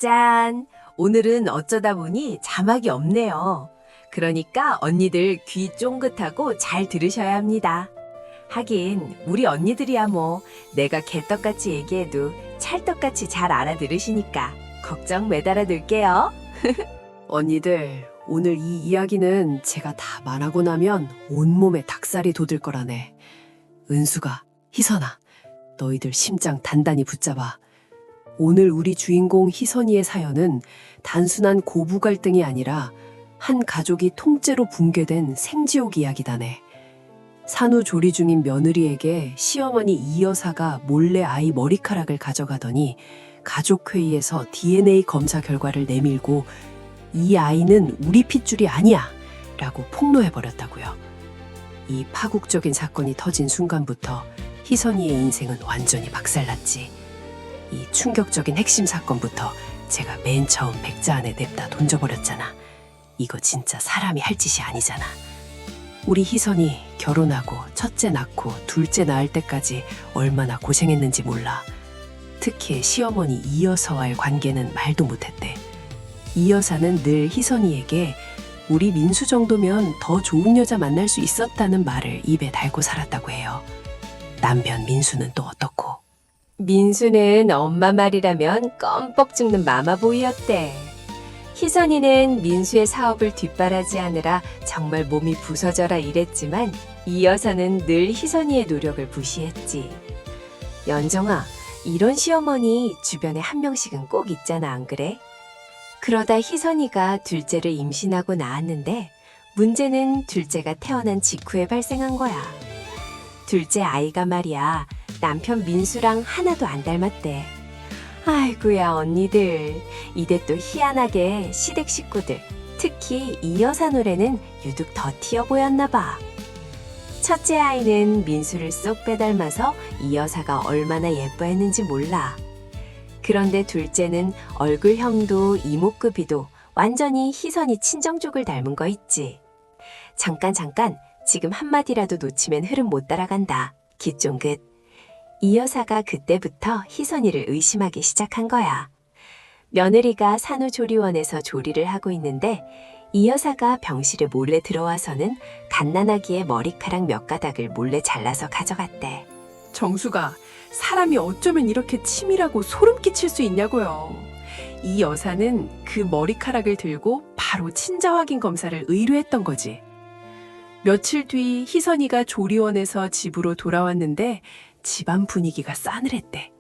짠! 오늘은 어쩌다 보니 자막이 없네요. 그러니까 언니들 귀 쫑긋하고 잘 들으셔야 합니다. 하긴 우리 언니들이야 뭐 내가 개떡같이 얘기해도 찰떡같이 잘 알아들으시니까 걱정 매달아 둘게요. 언니들, 오늘 이 이야기는 제가 다 말하고 나면 온몸에 닭살이 돋을 거라네. 은수가, 희선아, 너희들 심장 단단히 붙잡아. 오늘 우리 주인공 희선이의 사연은 단순한 고부 갈등이 아니라 한 가족이 통째로 붕괴된 생지옥 이야기다네. 산후조리 중인 며느리에게 시어머니 이 여사가 몰래 아이 머리카락을 가져가더니 가족회의에서 DNA 검사 결과를 내밀고 이 아이는 우리 핏줄이 아니야 라고 폭로해버렸다고요. 이 파국적인 사건이 터진 순간부터 희선이의 인생은 완전히 박살났지. 이 충격적인 핵심 사건부터 제가 맨 처음 백자 안에 냅다 던져버렸잖아. 이거 진짜 사람이 할 짓이 아니잖아. 우리 희선이 결혼하고 첫째 낳고 둘째 낳을 때까지 얼마나 고생했는지 몰라. 특히 시어머니 이 여사와의 관계는 말도 못했대. 이 여사는 늘 희선이에게 우리 민수 정도면 더 좋은 여자 만날 수 있었다는 말을 입에 달고 살았다고 해요. 남편 민수는 또 어떻고? 민수는 엄마 말이라면 껌뻑 죽는 마마보이였대. 희선이는 민수의 사업을 뒷바라지하느라 정말 몸이 부서져라 이랬지만 이 여사는 늘 희선이의 노력을 부시했지. 연정아, 이런 시어머니 주변에 한 명씩은 꼭 있잖아, 안 그래? 그러다 희선이가 둘째를 임신하고 낳았는데 문제는 둘째가 태어난 직후에 발생한 거야. 둘째 아이가 말이야, 남편 민수랑 하나도 안 닮았대. 아이고야 언니들, 이대 또 희한하게 시댁 식구들, 특히 이 여사 노래는 유독 더 튀어 보였나 봐. 첫째 아이는 민수를 쏙 빼닮아서 이 여사가 얼마나 예뻐했는지 몰라. 그런데 둘째는 얼굴형도 이목구비도 완전히 희선이 친정족을 닮은 거 있지. 잠깐 지금 한마디라도 놓치면 흐름 못 따라간다. 기쫑긋. 이 여사가 그때부터 희선이를 의심하기 시작한 거야. 며느리가 산후조리원에서 조리를 하고 있는데 이 여사가 병실에 몰래 들어와서는 갓난아기의 머리카락 몇 가닥을 몰래 잘라서 가져갔대. 정수가, 사람이 어쩌면 이렇게 치밀하고 소름 끼칠 수 있냐고요. 이 여사는 그 머리카락을 들고 바로 친자 확인 검사를 의뢰했던 거지. 며칠 뒤 희선이가 조리원에서 집으로 돌아왔는데 집안 분위기가 싸늘했대.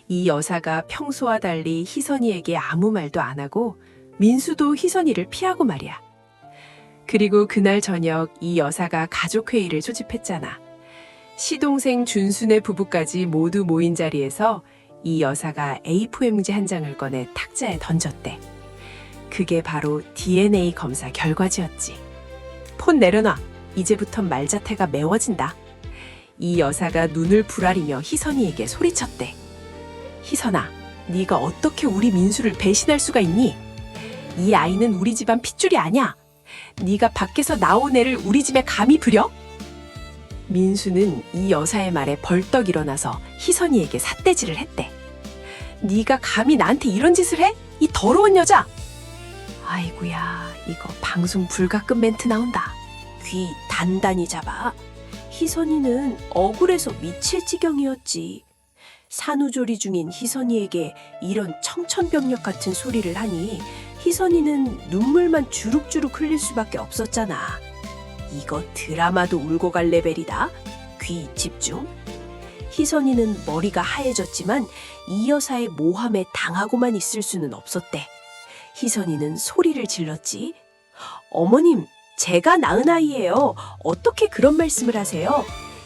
이 여사가 평소와 달리 희선이에게 아무 말도 안 하고 민수도 희선이를 피하고 말이야. 그리고 그날 저녁 이 여사가 가족회의를 소집했잖아. 시동생 준순의 부부까지 모두 모인 자리에서 이 여사가 A4용지 한 장을 꺼내 탁자에 던졌대. 그게 바로 DNA 검사 결과지였지. 폰 내려놔. 이제부턴 말자태가 매워진다. 이 여사가 눈을 부라리며 희선이에게 소리쳤대. 희선아, 네가 어떻게 우리 민수를 배신할 수가 있니? 이 아이는 우리 집안 핏줄이 아니야. 네가 밖에서 나온 애를 우리 집에 감히 부려? 민수는 이 여사의 말에 벌떡 일어나서 희선이에게 삿대질을 했대. 네가 감히 나한테 이런 짓을 해? 이 더러운 여자! 아이고야, 이거 방송 불가금 멘트 나온다. 귀 단단히 잡아. 희선이는 억울해서 미칠 지경이었지. 산후조리 중인 희선이에게 이런 청천벽력 같은 소리를 하니 희선이는 눈물만 주룩주룩 흘릴 수밖에 없었잖아. 이거 드라마도 울고 갈 레벨이다. 귀 집중. 희선이는 머리가 하얘졌지만 이 여사의 모함에 당하고만 있을 수는 없었대. 희선이는 소리를 질렀지. 어머님, 제가 낳은 아이예요. 어떻게 그런 말씀을 하세요?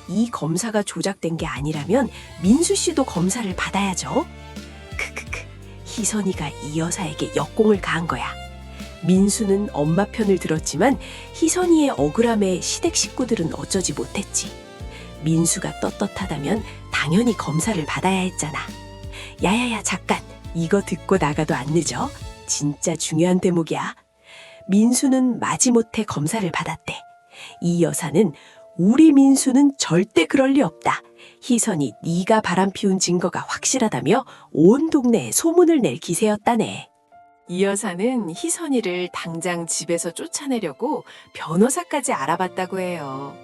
이 검사가 조작된 게 아니라면 민수 씨도 검사를 받아야죠. 크크크. 희선이가 이 여사에게 역공을 가한 거야. 민수는 엄마 편을 들었지만 희선이의 억울함에 시댁 식구들은 어쩌지 못했지. 민수가 떳떳하다면 당연히 검사를 받아야 했잖아. 야야야, 잠깐. 이거 듣고 나가도 안 늦어. 진짜 중요한 대목이야. 민수는 마지못해 검사를 받았대. 이 여사는 우리 민수는 절대 그럴 리 없다. 희선이 네가 바람 피운 증거가 확실하다며 온 동네에 소문을 낼 기세였다네. 이 여사는 희선이를 당장 집에서 쫓아내려고 변호사까지 알아봤다고 해요.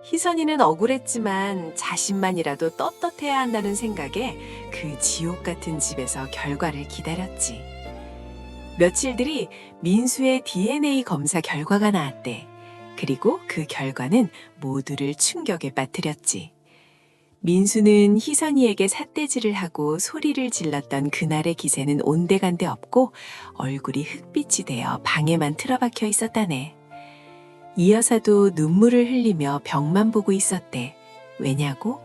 희선이는 억울했지만 자신만이라도 떳떳해야 한다는 생각에 그 지옥 같은 집에서 결과를 기다렸지. 며칠 뒤 민수의 DNA 검사 결과가 나왔대. 그리고 그 결과는 모두를 충격에 빠뜨렸지. 민수는 희선이에게 삿대질을 하고 소리를 질렀던 그날의 기세는 온데간데 없고 얼굴이 흑빛이 되어 방에만 틀어박혀 있었다네. 이 여사도 눈물을 흘리며 벽만 보고 있었대. 왜냐고?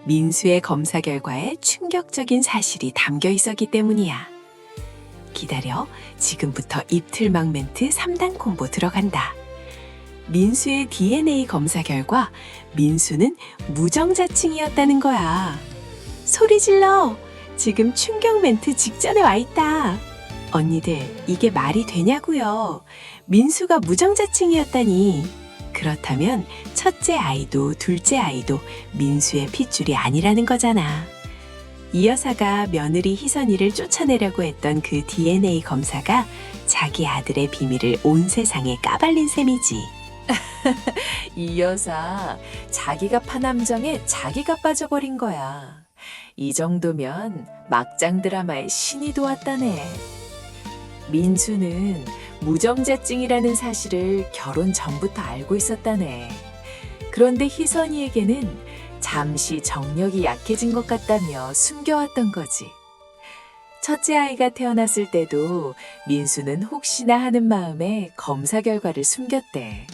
민수의 검사 결과에 충격적인 사실이 담겨 있었기 때문이야. 기다려. 지금부터 입틀막 멘트 3단 콤보 들어간다. 민수의 DNA 검사 결과 민수는 무정자증이었다는 거야. 소리 질러! 지금 충격 멘트 직전에 와 있다. 언니들, 이게 말이 되냐고요? 민수가 무정자증이었다니. 그렇다면 첫째 아이도 둘째 아이도 민수의 핏줄이 아니라는 거잖아. 이 여사가 며느리 희선이를 쫓아내려고 했던 그 DNA 검사가 자기 아들의 비밀을 온 세상에 까발린 셈이지. 이 여사, 자기가 판 함정에 자기가 빠져버린 거야. 이 정도면 막장 드라마의 신이 도왔다네. 민수는 무정자증이라는 사실을 결혼 전부터 알고 있었다네. 그런데 희선이에게는 잠시 정력이 약해진 것 같다며 숨겨왔던 거지. 첫째 아이가 태어났을 때도 민수는 혹시나 하는 마음에 검사 결과를 숨겼대.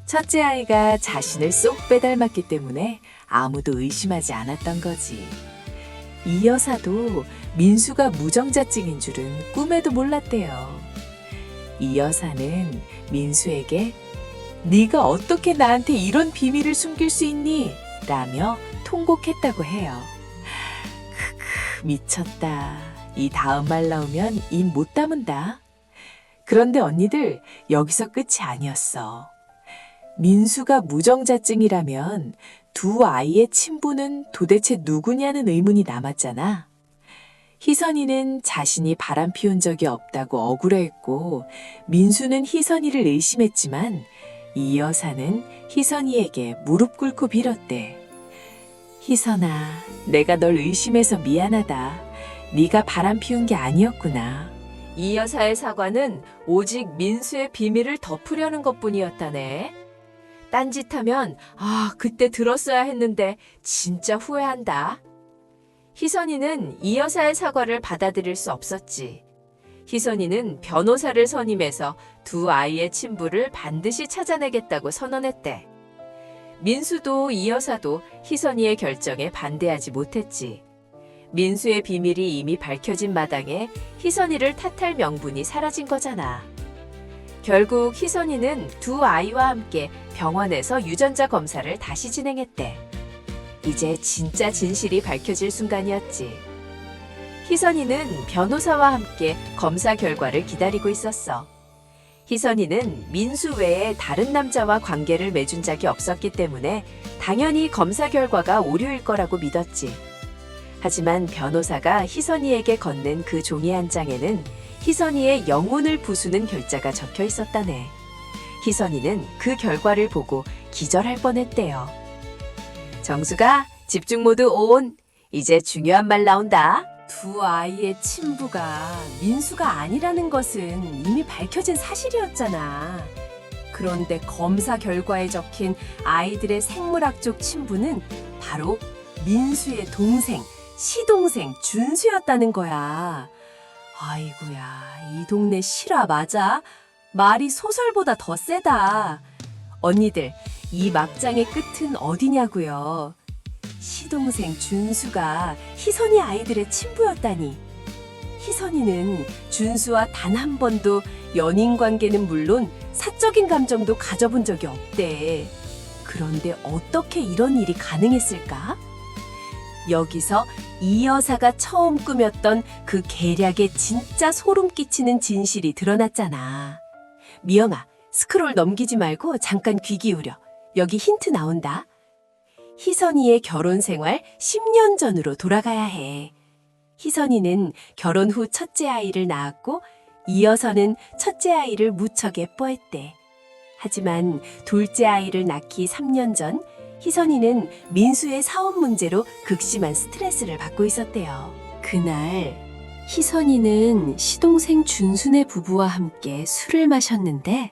첫째 아이가 자신을 쏙 빼닮았기 때문에 아무도 의심하지 않았던 거지. 이 여사도 민수가 무정자증인 줄은 꿈에도 몰랐대요. 이 여사는 민수에게 네가 어떻게 나한테 이런 비밀을 숨길 수 있니? 라며 통곡했다고 해요. 크크, 미쳤다. 이 다음 말 나오면 입 못 다문다. 그런데 언니들, 여기서 끝이 아니었어. 민수가 무정자증이라면 두 아이의 친부는 도대체 누구냐는 의문이 남았잖아. 희선이는 자신이 바람 피운 적이 없다고 억울해했고 민수는 희선이를 의심했지만 이 여사는 희선이에게 무릎 꿇고 빌었대. 희선아, 내가 널 의심해서 미안하다. 네가 바람 피운 게 아니었구나. 이 여사의 사과는 오직 민수의 비밀을 덮으려는 것뿐이었다네. 딴짓하면 그때 들었어야 했는데 진짜 후회한다. 희선이는 이 여사의 사과를 받아들일 수 없었지. 희선이는 변호사를 선임해서 두 아이의 친부를 반드시 찾아내겠다고 선언했대. 민수도 이 여사도 희선이의 결정에 반대하지 못했지. 민수의 비밀이 이미 밝혀진 마당에 희선이를 탓할 명분이 사라진 거잖아. 결국 희선이는 두 아이와 함께 병원에서 유전자 검사를 다시 진행했대. 이제 진짜 진실이 밝혀질 순간이었지. 희선이는 변호사와 함께 검사 결과를 기다리고 있었어. 희선이는 민수 외에 다른 남자와 관계를 맺은 적이 없었기 때문에 당연히 검사 결과가 오류일 거라고 믿었지. 하지만 변호사가 희선이에게 건넨 그 종이 한 장에는 희선이의 영혼을 부수는 결자가 적혀 있었다네. 희선이는 그 결과를 보고 기절할 뻔했대요. 정수가 집중 모드 온. 이제 중요한 말 나온다. 두 아이의 친부가 민수가 아니라는 것은 이미 밝혀진 사실이었잖아. 그런데 검사 결과에 적힌 아이들의 생물학적 친부는 바로 민수의 동생, 시동생 준수였다는 거야. 아이고야, 이 동네 실화 맞아? 말이 소설보다 더 세다. 언니들, 이 막장의 끝은 어디냐고요? 시동생 준수가 희선이 아이들의 친부였다니. 희선이는 준수와 단 한 번도 연인 관계는 물론 사적인 감정도 가져본 적이 없대. 그런데 어떻게 이런 일이 가능했을까? 여기서 이 여사가 처음 꾸몄던 그 계략에 진짜 소름 끼치는 진실이 드러났잖아. 미영아, 스크롤 넘기지 말고 잠깐 귀 기울여. 여기 힌트 나온다. 희선이의 결혼 생활 10년 전으로 돌아가야 해. 희선이는 결혼 후 첫째 아이를 낳았고 이어서는 첫째 아이를 무척 예뻐했대. 하지만 둘째 아이를 낳기 3년 전 희선이는 민수의 사업 문제로 극심한 스트레스를 받고 있었대요. 그날 희선이는 시동생 준순의 부부와 함께 술을 마셨는데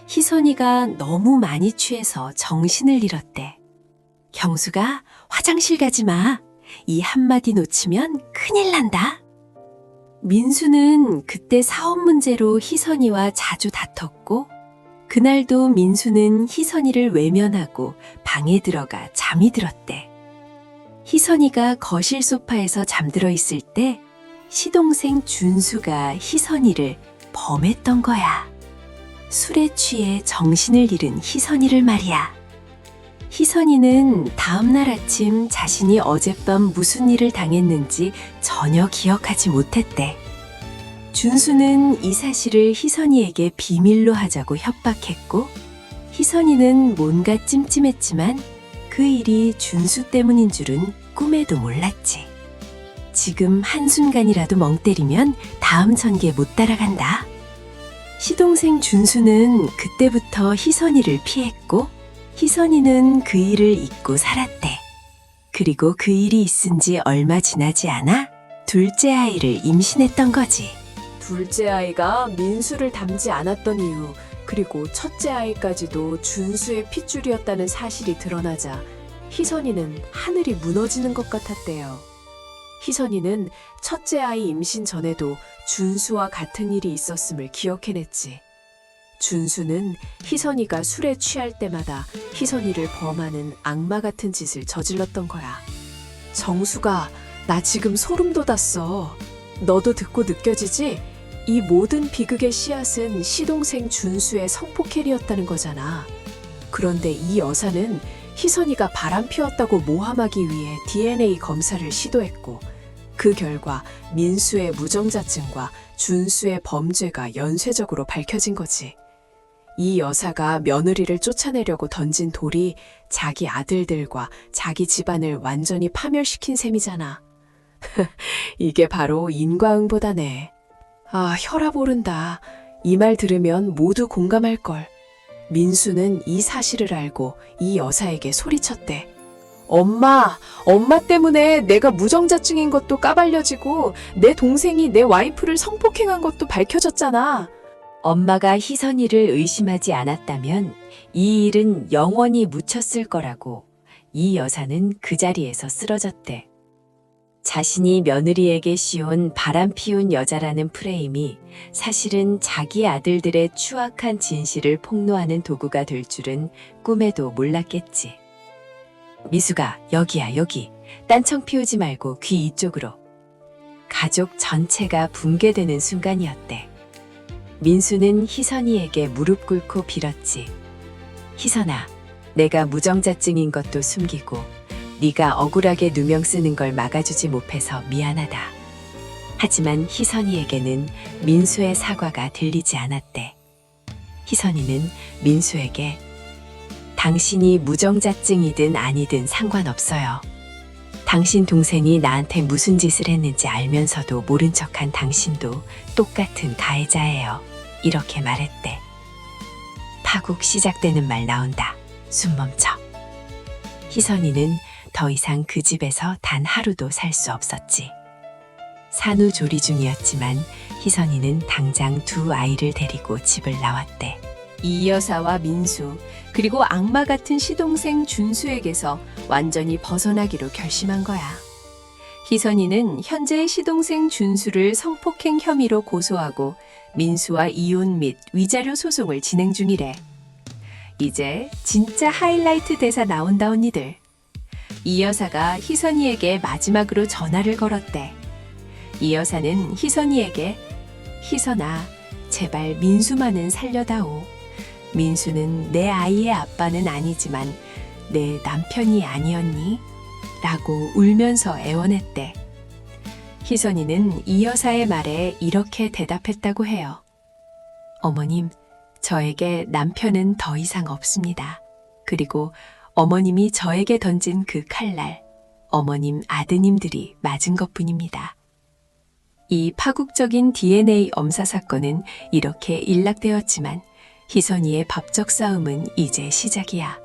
희선이가 너무 많이 취해서 정신을 잃었대. 경수가 화장실 가지 마. 이 한마디 놓치면 큰일 난다. 민수는 그때 사업 문제로 희선이와 자주 다퉜고 그날도 민수는 희선이를 외면하고 방에 들어가 잠이 들었대. 희선이가 거실 소파에서 잠들어 있을 때 시동생 준수가 희선이를 범했던 거야. 술에 취해 정신을 잃은 희선이를 말이야. 희선이는 다음날 아침 자신이 어젯밤 무슨 일을 당했는지 전혀 기억하지 못했대. 준수는 이 사실을 희선이에게 비밀로 하자고 협박했고 희선이는 뭔가 찜찜했지만 그 일이 준수 때문인 줄은 꿈에도 몰랐지. 지금 한순간이라도 멍 때리면 다음 전개 못 따라간다. 시동생 준수는 그때부터 희선이를 피했고 희선이는 그 일을 잊고 살았대. 그리고 그 일이 있은 지 얼마 지나지 않아 둘째 아이를 임신했던 거지. 둘째 아이가 민수를 닮지 않았던 이유, 그리고 첫째 아이까지도 준수의 핏줄이었다는 사실이 드러나자 희선이는 하늘이 무너지는 것 같았대요. 희선이는 첫째 아이 임신 전에도 준수와 같은 일이 있었음을 기억해냈지. 준수는 희선이가 술에 취할 때마다 희선이를 범하는 악마 같은 짓을 저질렀던 거야. 정수가, 나 지금 소름 돋았어. 너도 듣고 느껴지지? 이 모든 비극의 씨앗은 시동생 준수의 성폭행이었다는 거잖아. 그런데 이 여사는 희선이가 바람 피웠다고 모함하기 위해 DNA 검사를 시도했고 그 결과 민수의 무정자증과 준수의 범죄가 연쇄적으로 밝혀진 거지. 이 여사가 며느리를 쫓아내려고 던진 돌이 자기 아들들과 자기 집안을 완전히 파멸시킨 셈이잖아. 이게 바로 인과응보다네. 아, 혈압 오른다. 이 말 들으면 모두 공감할걸. 민수는 이 사실을 알고 이 여사에게 소리쳤대. 엄마 때문에 내가 무정자증인 것도 까발려지고 내 동생이 내 와이프를 성폭행한 것도 밝혀졌잖아. 엄마가 희선이를 의심하지 않았다면 이 일은 영원히 묻혔을 거라고 이 여사는 그 자리에서 쓰러졌대. 자신이 며느리에게 씌운 바람 피운 여자라는 프레임이 사실은 자기 아들들의 추악한 진실을 폭로하는 도구가 될 줄은 꿈에도 몰랐겠지. 미수가, 여기야, 여기. 딴청 피우지 말고 귀 이쪽으로. 가족 전체가 붕괴되는 순간이었대. 민수는 희선이에게 무릎 꿇고 빌었지. 희선아, 내가 무정자증인 것도 숨기고 네가 억울하게 누명 쓰는 걸 막아주지 못해서 미안하다. 하지만 희선이에게는 민수의 사과가 들리지 않았대. 희선이는 민수에게 당신이 무정자증이든 아니든 상관없어요. 당신 동생이 나한테 무슨 짓을 했는지 알면서도 모른 척한 당신도 똑같은 가해자예요. 이렇게 말했대. 파국 시작되는 말 나온다. 숨 멈춰. 희선이는 더 이상 그 집에서 단 하루도 살 수 없었지. 산후조리 중이었지만 희선이는 당장 두 아이를 데리고 집을 나왔대. 이 여사와 민수, 그리고 악마 같은 시동생 준수에게서 완전히 벗어나기로 결심한 거야. 희선이는 현재 시동생 준수를 성폭행 혐의로 고소하고 민수와 이혼 및 위자료 소송을 진행 중이래. 이제 진짜 하이라이트 대사 나온다 언니들. 이 여사가 희선이에게 마지막으로 전화를 걸었대. 이 여사는 희선이에게 희선아, 제발 민수만은 살려다오. 민수는 내 아이의 아빠는 아니지만 내 남편이 아니었니? 라고 울면서 애원했대. 희선이는 이 여사의 말에 이렇게 대답했다고 해요. 어머님, 저에게 남편은 더 이상 없습니다. 그리고 어머님이 저에게 던진 그 칼날, 어머님 아드님들이 맞은 것뿐입니다. 이 파국적인 DNA 엄사 사건은 이렇게 일락되었지만 희선이의 법적 싸움은 이제 시작이야.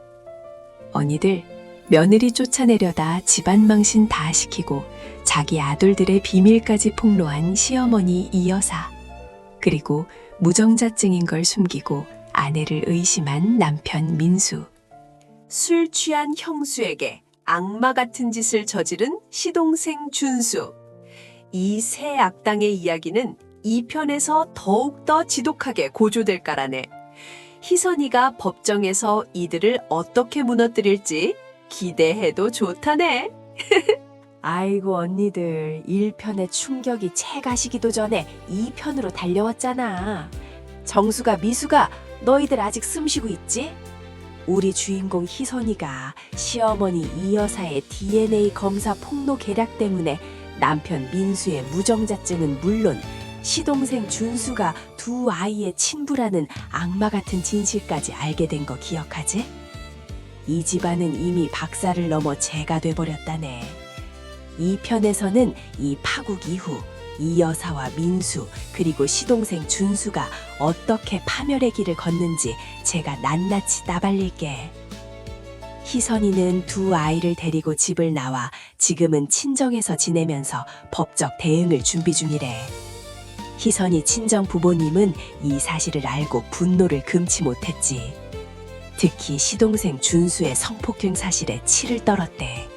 언니들, 며느리 쫓아내려다 집안 망신 다 시키고 자기 아들들의 비밀까지 폭로한 시어머니 이 여사. 그리고 무정자증인 걸 숨기고 아내를 의심한 남편 민수. 술 취한 형수에게 악마 같은 짓을 저지른 시동생 준수. 이 세 악당의 이야기는 2편에서 더욱더 지독하게 고조될 까라네. 희선이가 법정에서 이들을 어떻게 무너뜨릴지 기대해도 좋다네. 아이고 언니들 1편의 충격이 채 가시기도 전에 2편으로 달려왔잖아. 정수가 미수가 너희들 아직 숨쉬고 있지? 우리 주인공 희선이가 시어머니 이 여사의 DNA 검사 폭로 계략 때문에 남편 민수의 무정자증은 물론 시동생 준수가 두 아이의 친부라는 악마 같은 진실까지 알게 된 거 기억하지? 이 집안은 이미 박살을 넘어 재가 돼버렸다네. 이 편에서는 이 파국 이후 이 여사와 민수 그리고 시동생 준수가 어떻게 파멸의 길을 걷는지 제가 낱낱이 따발릴게. 희선이는 두 아이를 데리고 집을 나와 지금은 친정에서 지내면서 법적 대응을 준비 중이래. 희선이 친정 부모님은 이 사실을 알고 분노를 금치 못했지. 특히 시동생 준수의 성폭행 사실에 치를 떨었대.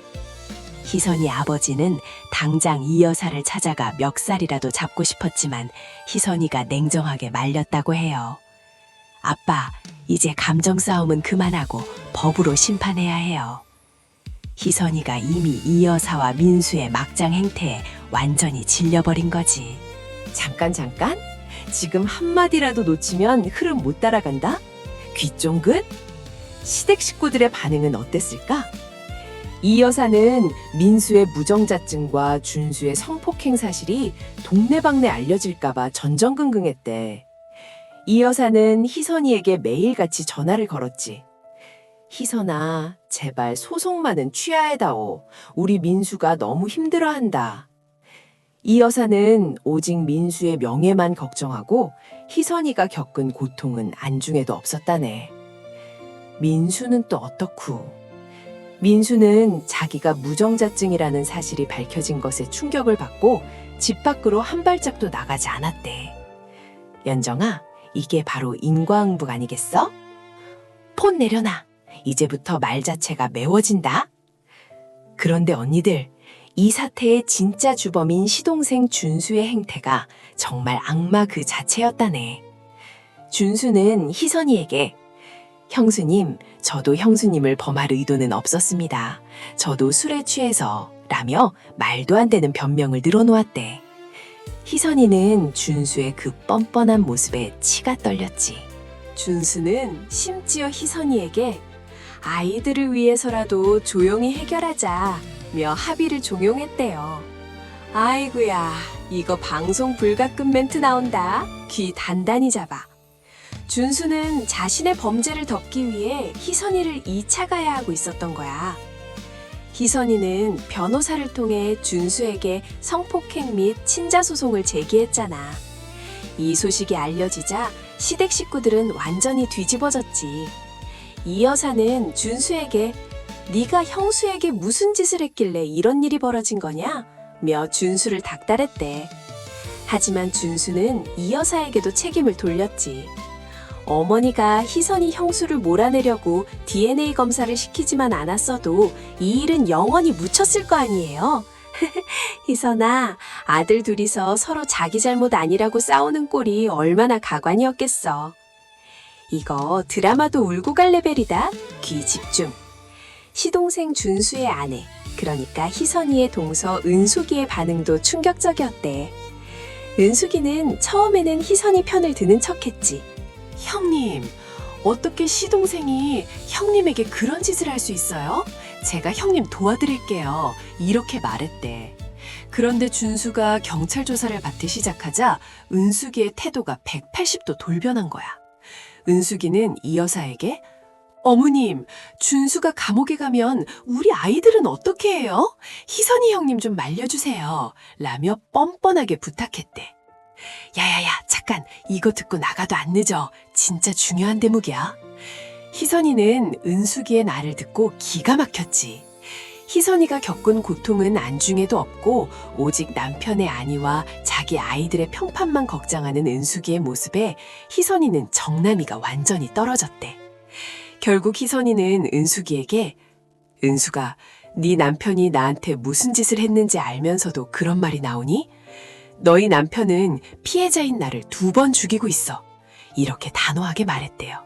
희선이 아버지는 당장 이 여사를 찾아가 멱살이라도 잡고 싶었지만 희선이가 냉정하게 말렸다고 해요. 아빠, 이제 감정 싸움은 그만하고 법으로 심판해야 해요. 희선이가 이미 이 여사와 민수의 막장 행태에 완전히 질려버린 거지. 잠깐. 지금 한마디라도 놓치면 흐름 못 따라간다? 귀 쫑긋? 시댁 식구들의 반응은 어땠을까? 이 여사는 민수의 무정자증과 준수의 성폭행 사실이 동네방네 알려질까봐 전전긍긍했대. 이 여사는 희선이에게 매일같이 전화를 걸었지. 희선아, 제발 소송만은 취하해다오. 우리 민수가 너무 힘들어한다. 이 여사는 오직 민수의 명예만 걱정하고 희선이가 겪은 고통은 안중에도 없었다네. 민수는 또 어떻고? 민수는 자기가 무정자증이라는 사실이 밝혀진 것에 충격을 받고 집 밖으로 한 발짝도 나가지 않았대. 연정아, 이게 바로 인과응복 아니겠어? 폰 내려놔. 이제부터 말 자체가 매워진다. 그런데 언니들, 이 사태의 진짜 주범인 시동생 준수의 행태가 정말 악마 그 자체였다네. 준수는 희선이에게 형수님, 저도 형수님을 범할 의도는 없었습니다. 저도 술에 취해서 라며 말도 안 되는 변명을 늘어놓았대. 희선이는 준수의 그 뻔뻔한 모습에 치가 떨렸지. 준수는 심지어 희선이에게 아이들을 위해서라도 조용히 해결하자며 합의를 종용했대요. 아이고야, 이거 방송 불가급 멘트 나온다. 귀 단단히 잡아. 준수는 자신의 범죄를 덮기 위해 희선이를 2차 가해하고 있었던 거야. 희선이는 변호사를 통해 준수에게 성폭행 및 친자 소송을 제기했잖아. 이 소식이 알려지자 시댁 식구들은 완전히 뒤집어졌지. 이 여사는 준수에게 네가 형수에게 무슨 짓을 했길래 이런 일이 벌어진 거냐? 며 준수를 닥달했대. 하지만 준수는 이 여사에게도 책임을 돌렸지. 어머니가 희선이 형수를 몰아내려고 DNA 검사를 시키지만 않았어도 이 일은 영원히 묻혔을 거 아니에요. 희선아, 아들 둘이서 서로 자기 잘못 아니라고 싸우는 꼴이 얼마나 가관이었겠어. 이거 드라마도 울고 갈 레벨이다. 귀 집중. 시동생 준수의 아내, 그러니까 희선이의 동서 은숙이의 반응도 충격적이었대. 은숙이는 처음에는 희선이 편을 드는 척했지. 형님, 어떻게 시동생이 형님에게 그런 짓을 할 수 있어요? 제가 형님 도와드릴게요. 이렇게 말했대. 그런데 준수가 경찰 조사를 받기 시작하자 은숙이의 태도가 180도 돌변한 거야. 은숙이는 이 여사에게 어머님, 준수가 감옥에 가면 우리 아이들은 어떻게 해요? 희선이 형님 좀 말려주세요. 라며 뻔뻔하게 부탁했대. 야야야, 잠깐, 이거 듣고 나가도 안 늦어. 진짜 중요한 대목이야. 희선이는 은숙이의 말을 듣고 기가 막혔지. 희선이가 겪은 고통은 안중에도 없고 오직 남편의 안위와 자기 아이들의 평판만 걱정하는 은숙이의 모습에 희선이는 정남이가 완전히 떨어졌대. 결국 희선이는 은숙이에게 은숙아, 네 남편이 나한테 무슨 짓을 했는지 알면서도 그런 말이 나오니? 너희 남편은 피해자인 나를 2번 죽이고 있어. 이렇게 단호하게 말했대요.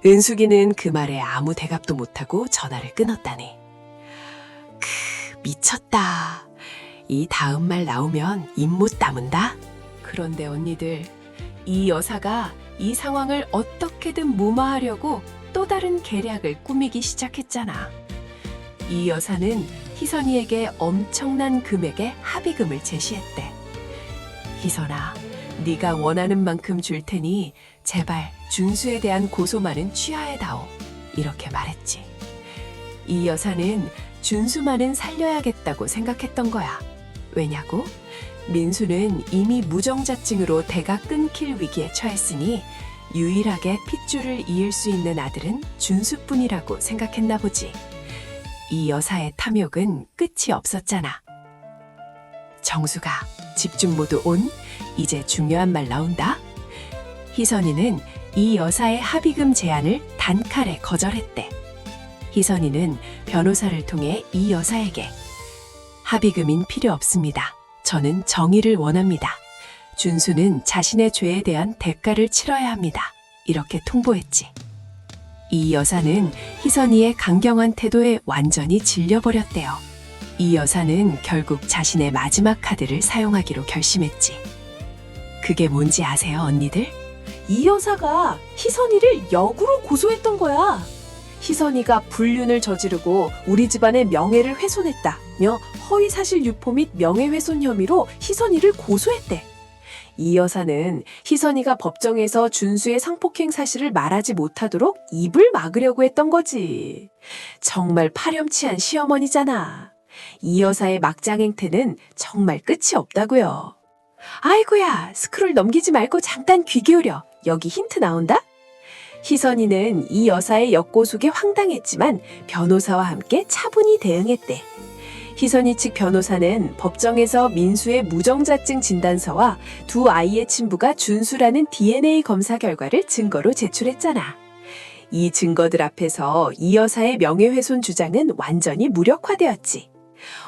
은숙이는 그 말에 아무 대답도 못하고 전화를 끊었다네. 미쳤다. 이 다음 말 나오면 입 못 다문다? 그런데 언니들, 이 여사가 이 상황을 어떻게든 무마하려고 또 다른 계략을 꾸미기 시작했잖아. 이 여사는 희선이에게 엄청난 금액의 합의금을 제시했대. 희선아, 네가 원하는 만큼 줄 테니 제발 준수에 대한 고소만은 취하해다오. 이렇게 말했지. 이 여사는 준수만은 살려야겠다고 생각했던 거야. 왜냐고? 민수는 이미 무정자증으로 대가 끊길 위기에 처했으니 유일하게 핏줄을 이을 수 있는 아들은 준수뿐이라고 생각했나 보지. 이 여사의 탐욕은 끝이 없었잖아. 정수가, 집중 모드 온. 이제 중요한 말 나온다. 희선이는 이 여사의 합의금 제안을 단칼에 거절했대. 희선이는 변호사를 통해 이 여사에게 합의금인 필요 없습니다. 저는 정의를 원합니다. 준수는 자신의 죄에 대한 대가를 치러야 합니다. 이렇게 통보했지. 이 여사는 희선이의 강경한 태도에 완전히 질려버렸대요. 이 여사는 결국 자신의 마지막 카드를 사용하기로 결심했지. 그게 뭔지 아세요, 언니들? 이 여사가 희선이를 역으로 고소했던 거야. 희선이가 불륜을 저지르고 우리 집안의 명예를 훼손했다며 허위사실 유포 및 명예훼손 혐의로 희선이를 고소했대. 이 여사는 희선이가 법정에서 준수의 성폭행 사실을 말하지 못하도록 입을 막으려고 했던 거지. 정말 파렴치한 시어머니잖아. 이 여사의 막장 행태는 정말 끝이 없다고요. 아이고야, 스크롤 넘기지 말고 잠깐 귀 기울여. 여기 힌트 나온다? 희선이는 이 여사의 역고속에 황당했지만 변호사와 함께 차분히 대응했대. 희선이 측 변호사는 법정에서 민수의 무정자증 진단서와 두 아이의 친부가 준수라는 DNA 검사 결과를 증거로 제출했잖아. 이 증거들 앞에서 이 여사의 명예훼손 주장은 완전히 무력화되었지.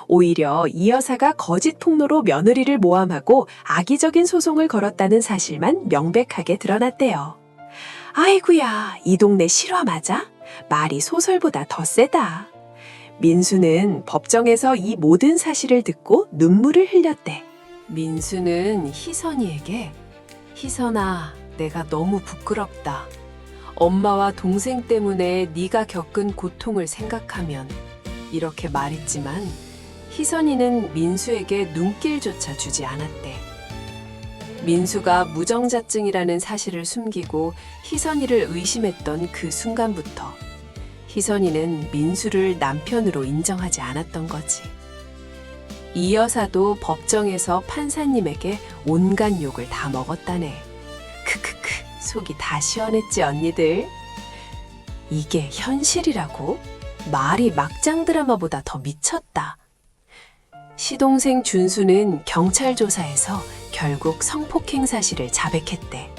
오히려 이 여사가 거짓 폭로로 며느리를 모함하고 악의적인 소송을 걸었다는 사실만 명백하게 드러났대요. 아이고야, 이 동네 실화 맞아? 말이 소설보다 더 세다. 민수는 법정에서 이 모든 사실을 듣고 눈물을 흘렸대. 민수는 희선이에게 희선아, 내가 너무 부끄럽다. 엄마와 동생 때문에 네가 겪은 고통을 생각하면 이렇게 말했지만 희선이는 민수에게 눈길조차 주지 않았대. 민수가 무정자증이라는 사실을 숨기고 희선이를 의심했던 그 순간부터 희선이는 민수를 남편으로 인정하지 않았던 거지. 이 여사도 법정에서 판사님에게 온갖 욕을 다 먹었다네. 크크크, 속이 다 시원했지, 언니들. 이게 현실이라고? 말이 막장 드라마보다 더 미쳤다. 시동생 준수는 경찰 조사에서 결국 성폭행 사실을 자백했대.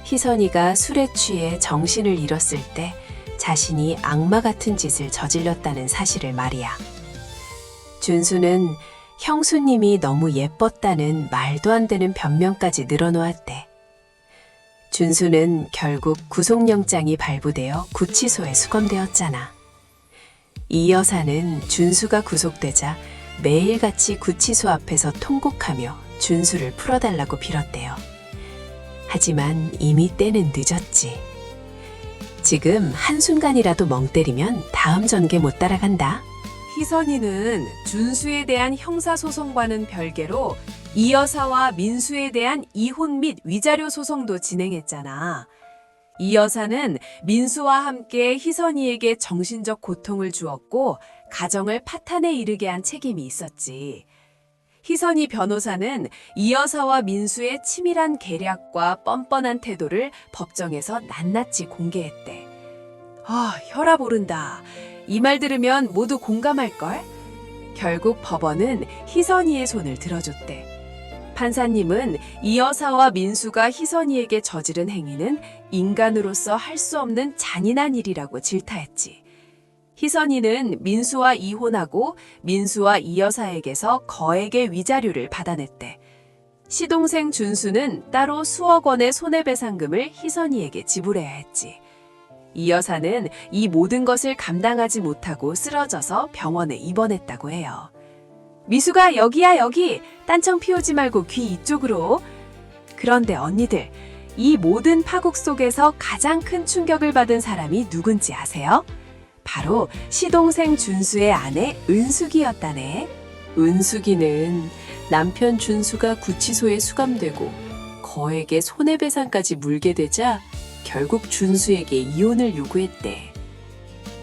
희선이가 술에 취해 정신을 잃었을 때 자신이 악마 같은 짓을 저질렀다는 사실을 말이야. 준수는 형수님이 너무 예뻤다는 말도 안 되는 변명까지 늘어놓았대. 준수는 결국 구속영장이 발부되어 구치소에 수감되었잖아. 이 여사는 준수가 구속되자 매일같이 구치소 앞에서 통곡하며 준수를 풀어달라고 빌었대요. 하지만 이미 때는 늦었지. 지금 한순간이라도 멍 때리면 다음 전개 못 따라간다. 희선이는 준수에 대한 형사소송과는 별개로 이 여사와 민수에 대한 이혼 및 위자료 소송도 진행했잖아. 이 여사는 민수와 함께 희선이에게 정신적 고통을 주었고 가정을 파탄에 이르게 한 책임이 있었지. 희선이 변호사는 이 여사와 민수의 치밀한 계략과 뻔뻔한 태도를 법정에서 낱낱이 공개했대. 혈압 오른다. 이 말 들으면 모두 공감할걸? 결국 법원은 희선이의 손을 들어줬대. 판사님은 이 여사와 민수가 희선이에게 저지른 행위는 인간으로서 할 수 없는 잔인한 일이라고 질타했지. 희선이는 민수와 이혼하고 민수와 이 여사에게서 거액의 위자료를 받아냈대. 시동생 준수는 따로 수억 원의 손해배상금을 희선이에게 지불해야 했지. 이 여사는 이 모든 것을 감당하지 못하고 쓰러져서 병원에 입원했다고 해요. 미수가 여기야 여기! 딴청 피우지 말고 귀 이쪽으로. 그런데 언니들, 이 모든 파국 속에서 가장 큰 충격을 받은 사람이 누군지 아세요? 바로 시동생 준수의 아내 은숙이였다네. 은숙이는 남편 준수가 구치소에 수감되고 거액의 손해배상까지 물게 되자 결국 준수에게 이혼을 요구했대.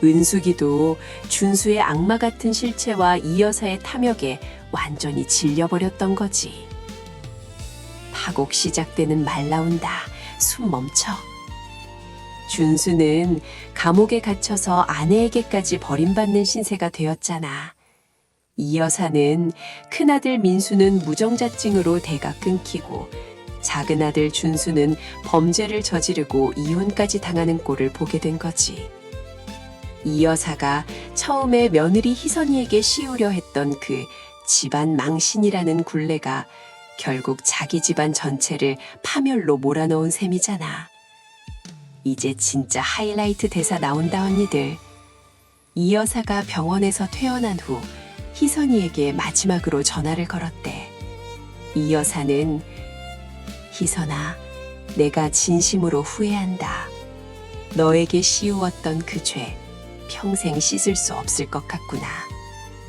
은숙이도 준수의 악마 같은 실체와 이 여사의 탐욕에 완전히 질려버렸던 거지. 파국 시작되는 말 나온다. 숨 멈춰. 준수는 감옥에 갇혀서 아내에게까지 버림받는 신세가 되었잖아. 이 여사는 큰아들 민수는 무정자증으로 대가 끊기고 작은 아들 준수는 범죄를 저지르고 이혼까지 당하는 꼴을 보게 된 거지. 이 여사가 처음에 며느리 희선이에게 씌우려 했던 그 집안 망신이라는 굴레가 결국 자기 집안 전체를 파멸로 몰아넣은 셈이잖아. 이제 진짜 하이라이트 대사 나온다 언니들. 이 여사가 병원에서 퇴원한 후 희선이에게 마지막으로 전화를 걸었대. 이 여사는 희선아, 내가 진심으로 후회한다. 너에게 씌우었던 그 죄 평생 씻을 수 없을 것 같구나.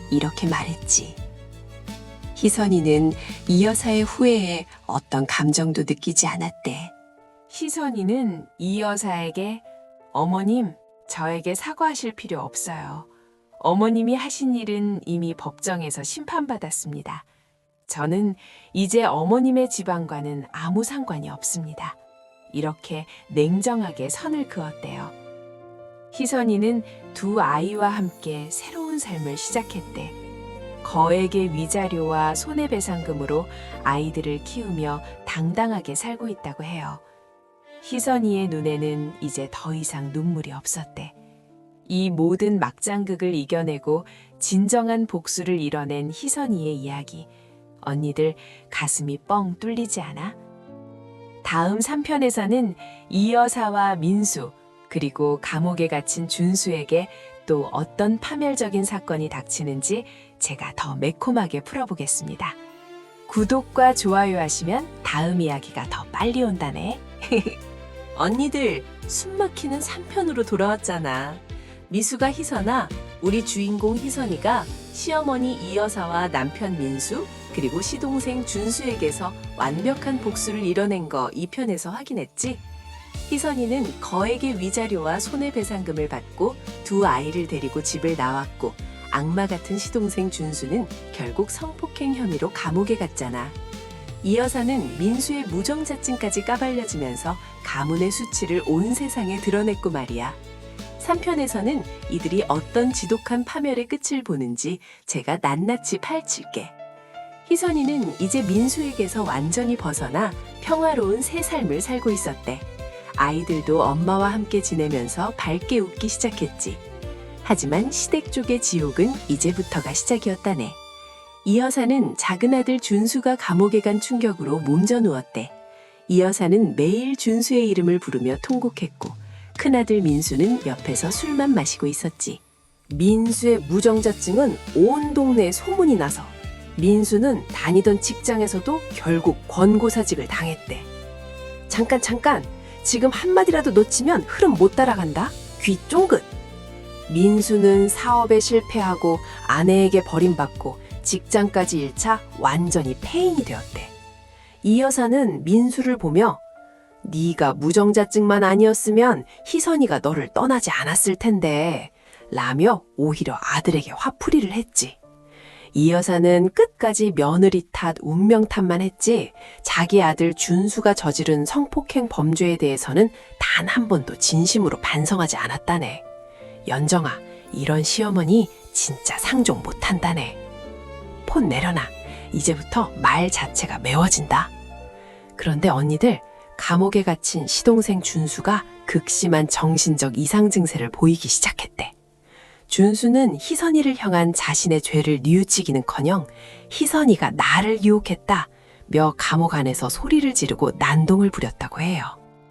이렇게 말했지. 희선이는 이 여사의 후회에 어떤 감정도 느끼지 않았대. 희선이는 이 여사에게 어머님, 저에게 사과하실 필요 없어요. 어머님이 하신 일은 이미 법정에서 심판받았습니다. 저는 이제 어머님의 집안과는 아무 상관이 없습니다. 이렇게 냉정하게 선을 그었대요. 희선이는 두 아이와 함께 새로운 삶을 시작했대. 거액의 위자료와 손해배상금으로 아이들을 키우며 당당하게 살고 있다고 해요. 희선이의 눈에는 이제 더 이상 눈물이 없었대. 이 모든 막장극을 이겨내고 진정한 복수를 이뤄낸 희선이의 이야기. 언니들 가슴이 뻥 뚫리지 않아? 다음 3편에서는 이 여사와 민수, 그리고 감옥에 갇힌 준수에게 또 어떤 파멸적인 사건이 닥치는지 제가 더 매콤하게 풀어보겠습니다. 구독과 좋아요 하시면 다음 이야기가 더 빨리 온다네. 언니들 숨막히는 3편으로 돌아왔잖아. 미수가 희선아, 우리 주인공 희선이가 시어머니 이 여사와 남편 민수, 그리고 시동생 준수에게서 완벽한 복수를 이뤄낸 거 2편에서 확인했지? 희선이는 거액의 위자료와 손해배상금을 받고 두 아이를 데리고 집을 나왔고 악마 같은 시동생 준수는 결국 성폭행 혐의로 감옥에 갔잖아. 이 여사는 민수의 무정자증까지 까발려지면서 가문의 수치를 온 세상에 드러냈고 말이야. 3편에서는 이들이 어떤 지독한 파멸의 끝을 보는지 제가 낱낱이 파헤칠게. 희선이는 이제 민수에게서 완전히 벗어나 평화로운 새 삶을 살고 있었대. 아이들도 엄마와 함께 지내면서 밝게 웃기 시작했지. 하지만 시댁 쪽의 지옥은 이제부터가 시작이었다네. 이 여사는 작은 아들 준수가 감옥에 간 충격으로 몸져 누웠대. 이 여사는 매일 준수의 이름을 부르며 통곡했고 큰아들 민수는 옆에서 술만 마시고 있었지. 민수의 무정자증은 온 동네에 소문이 나서 민수는 다니던 직장에서도 결국 권고사직을 당했대. 잠깐! 지금 한마디라도 놓치면 흐름 못 따라간다. 귀 쫑긋. 민수는 사업에 실패하고 아내에게 버림받고 직장까지 잃자 완전히 폐인이 되었대. 이 여사는 민수를 보며 네가 무정자증만 아니었으면 희선이가 너를 떠나지 않았을 텐데 라며 오히려 아들에게 화풀이를 했지. 이 여사는 끝까지 며느리 탓, 운명 탓만 했지 자기 아들 준수가 저지른 성폭행 범죄에 대해서는 단 한 번도 진심으로 반성하지 않았다네. 연정아, 이런 시어머니 진짜 상종 못한다네. 폰 내려놔. 이제부터 말 자체가 매워진다. 그런데 언니들, 감옥에 갇힌 시동생 준수가 극심한 정신적 이상 증세를 보이기 시작했대. 준수는 희선이를 향한 자신의 죄를 뉘우치기는커녕 희선이가 나를 유혹했다며 감옥 안에서 소리를 지르고 난동을 부렸다고 해요.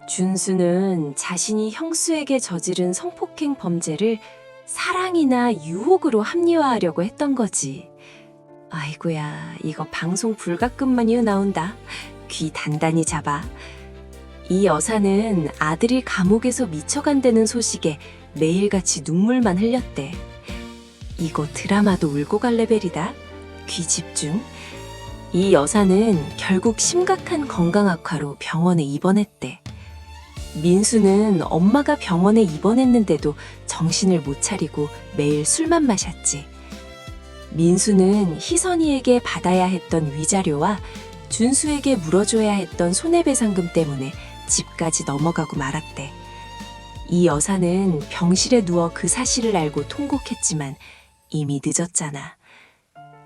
준수는 자신이 형수에게 저지른 성폭행 범죄를 사랑이나 유혹으로 합리화하려고 했던 거지. 아이고야, 이거 방송 불가끔만 나온다. 귀 단단히 잡아. 이 여사는 아들이 감옥에서 미쳐간다는 소식에 매일같이 눈물만 흘렸대. 이거 드라마도 울고 갈 레벨이다. 귀 집중. 이 여사는 결국 심각한 건강 악화로 병원에 입원했대. 민수는 엄마가 병원에 입원했는데도 정신을 못 차리고 매일 술만 마셨지. 민수는 희선이에게 받아야 했던 위자료와 준수에게 물어줘야 했던 손해배상금 때문에 집까지 넘어가고 말았대. 이 여사는 병실에 누워 그 사실을 알고 통곡했지만 이미 늦었잖아.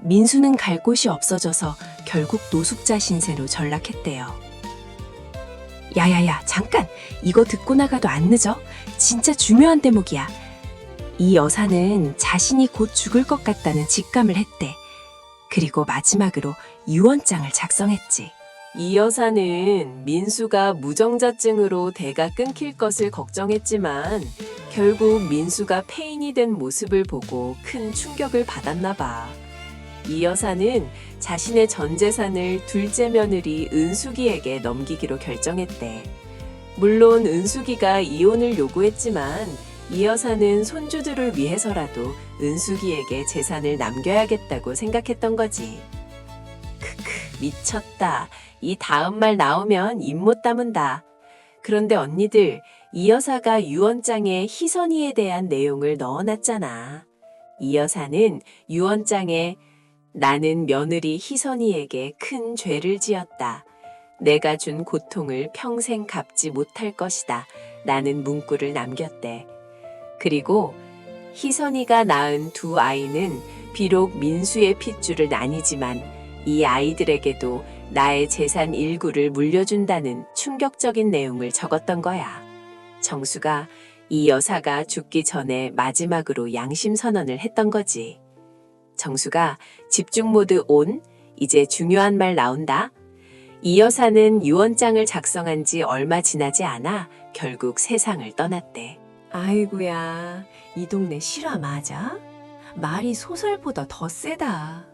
민수는 갈 곳이 없어져서 결국 노숙자 신세로 전락했대요. 야야야, 잠깐! 이거 듣고 나가도 안 늦어? 진짜 중요한 대목이야. 이 여사는 자신이 곧 죽을 것 같다는 직감을 했대. 그리고 마지막으로 유언장을 작성했지. 이 여사는 민수가 무정자증으로 대가 끊길 것을 걱정했지만 결국 민수가 폐인이 된 모습을 보고 큰 충격을 받았나 봐. 이 여사는 자신의 전 재산을 둘째 며느리 은숙이에게 넘기기로 결정했대. 물론 은숙이가 이혼을 요구했지만 이 여사는 손주들을 위해서라도 은숙이에게 재산을 남겨야겠다고 생각했던 거지. 크크, 미쳤다. 이 다음 말 나오면 입 못 다문다. 그런데 언니들, 이 여사가 유언장에 희선이에 대한 내용을 넣어놨잖아. 이 여사는 유언장에 나는 며느리 희선이에게 큰 죄를 지었다. 내가 준 고통을 평생 갚지 못할 것이다. 라는 문구를 남겼대. 그리고 희선이가 낳은 두 아이는 비록 민수의 핏줄은 아니지만 이 아이들에게도 나의 재산 일구를 물려준다는 충격적인 내용을 적었던 거야. 정수가 이 여사가 죽기 전에 마지막으로 양심 선언을 했던 거지. 정수가 집중 모드 온, 이제 중요한 말 나온다. 이 여사는 유언장을 작성한 지 얼마 지나지 않아 결국 세상을 떠났대. 아이고야, 이 동네 실화 맞아? 말이 소설보다 더 세다.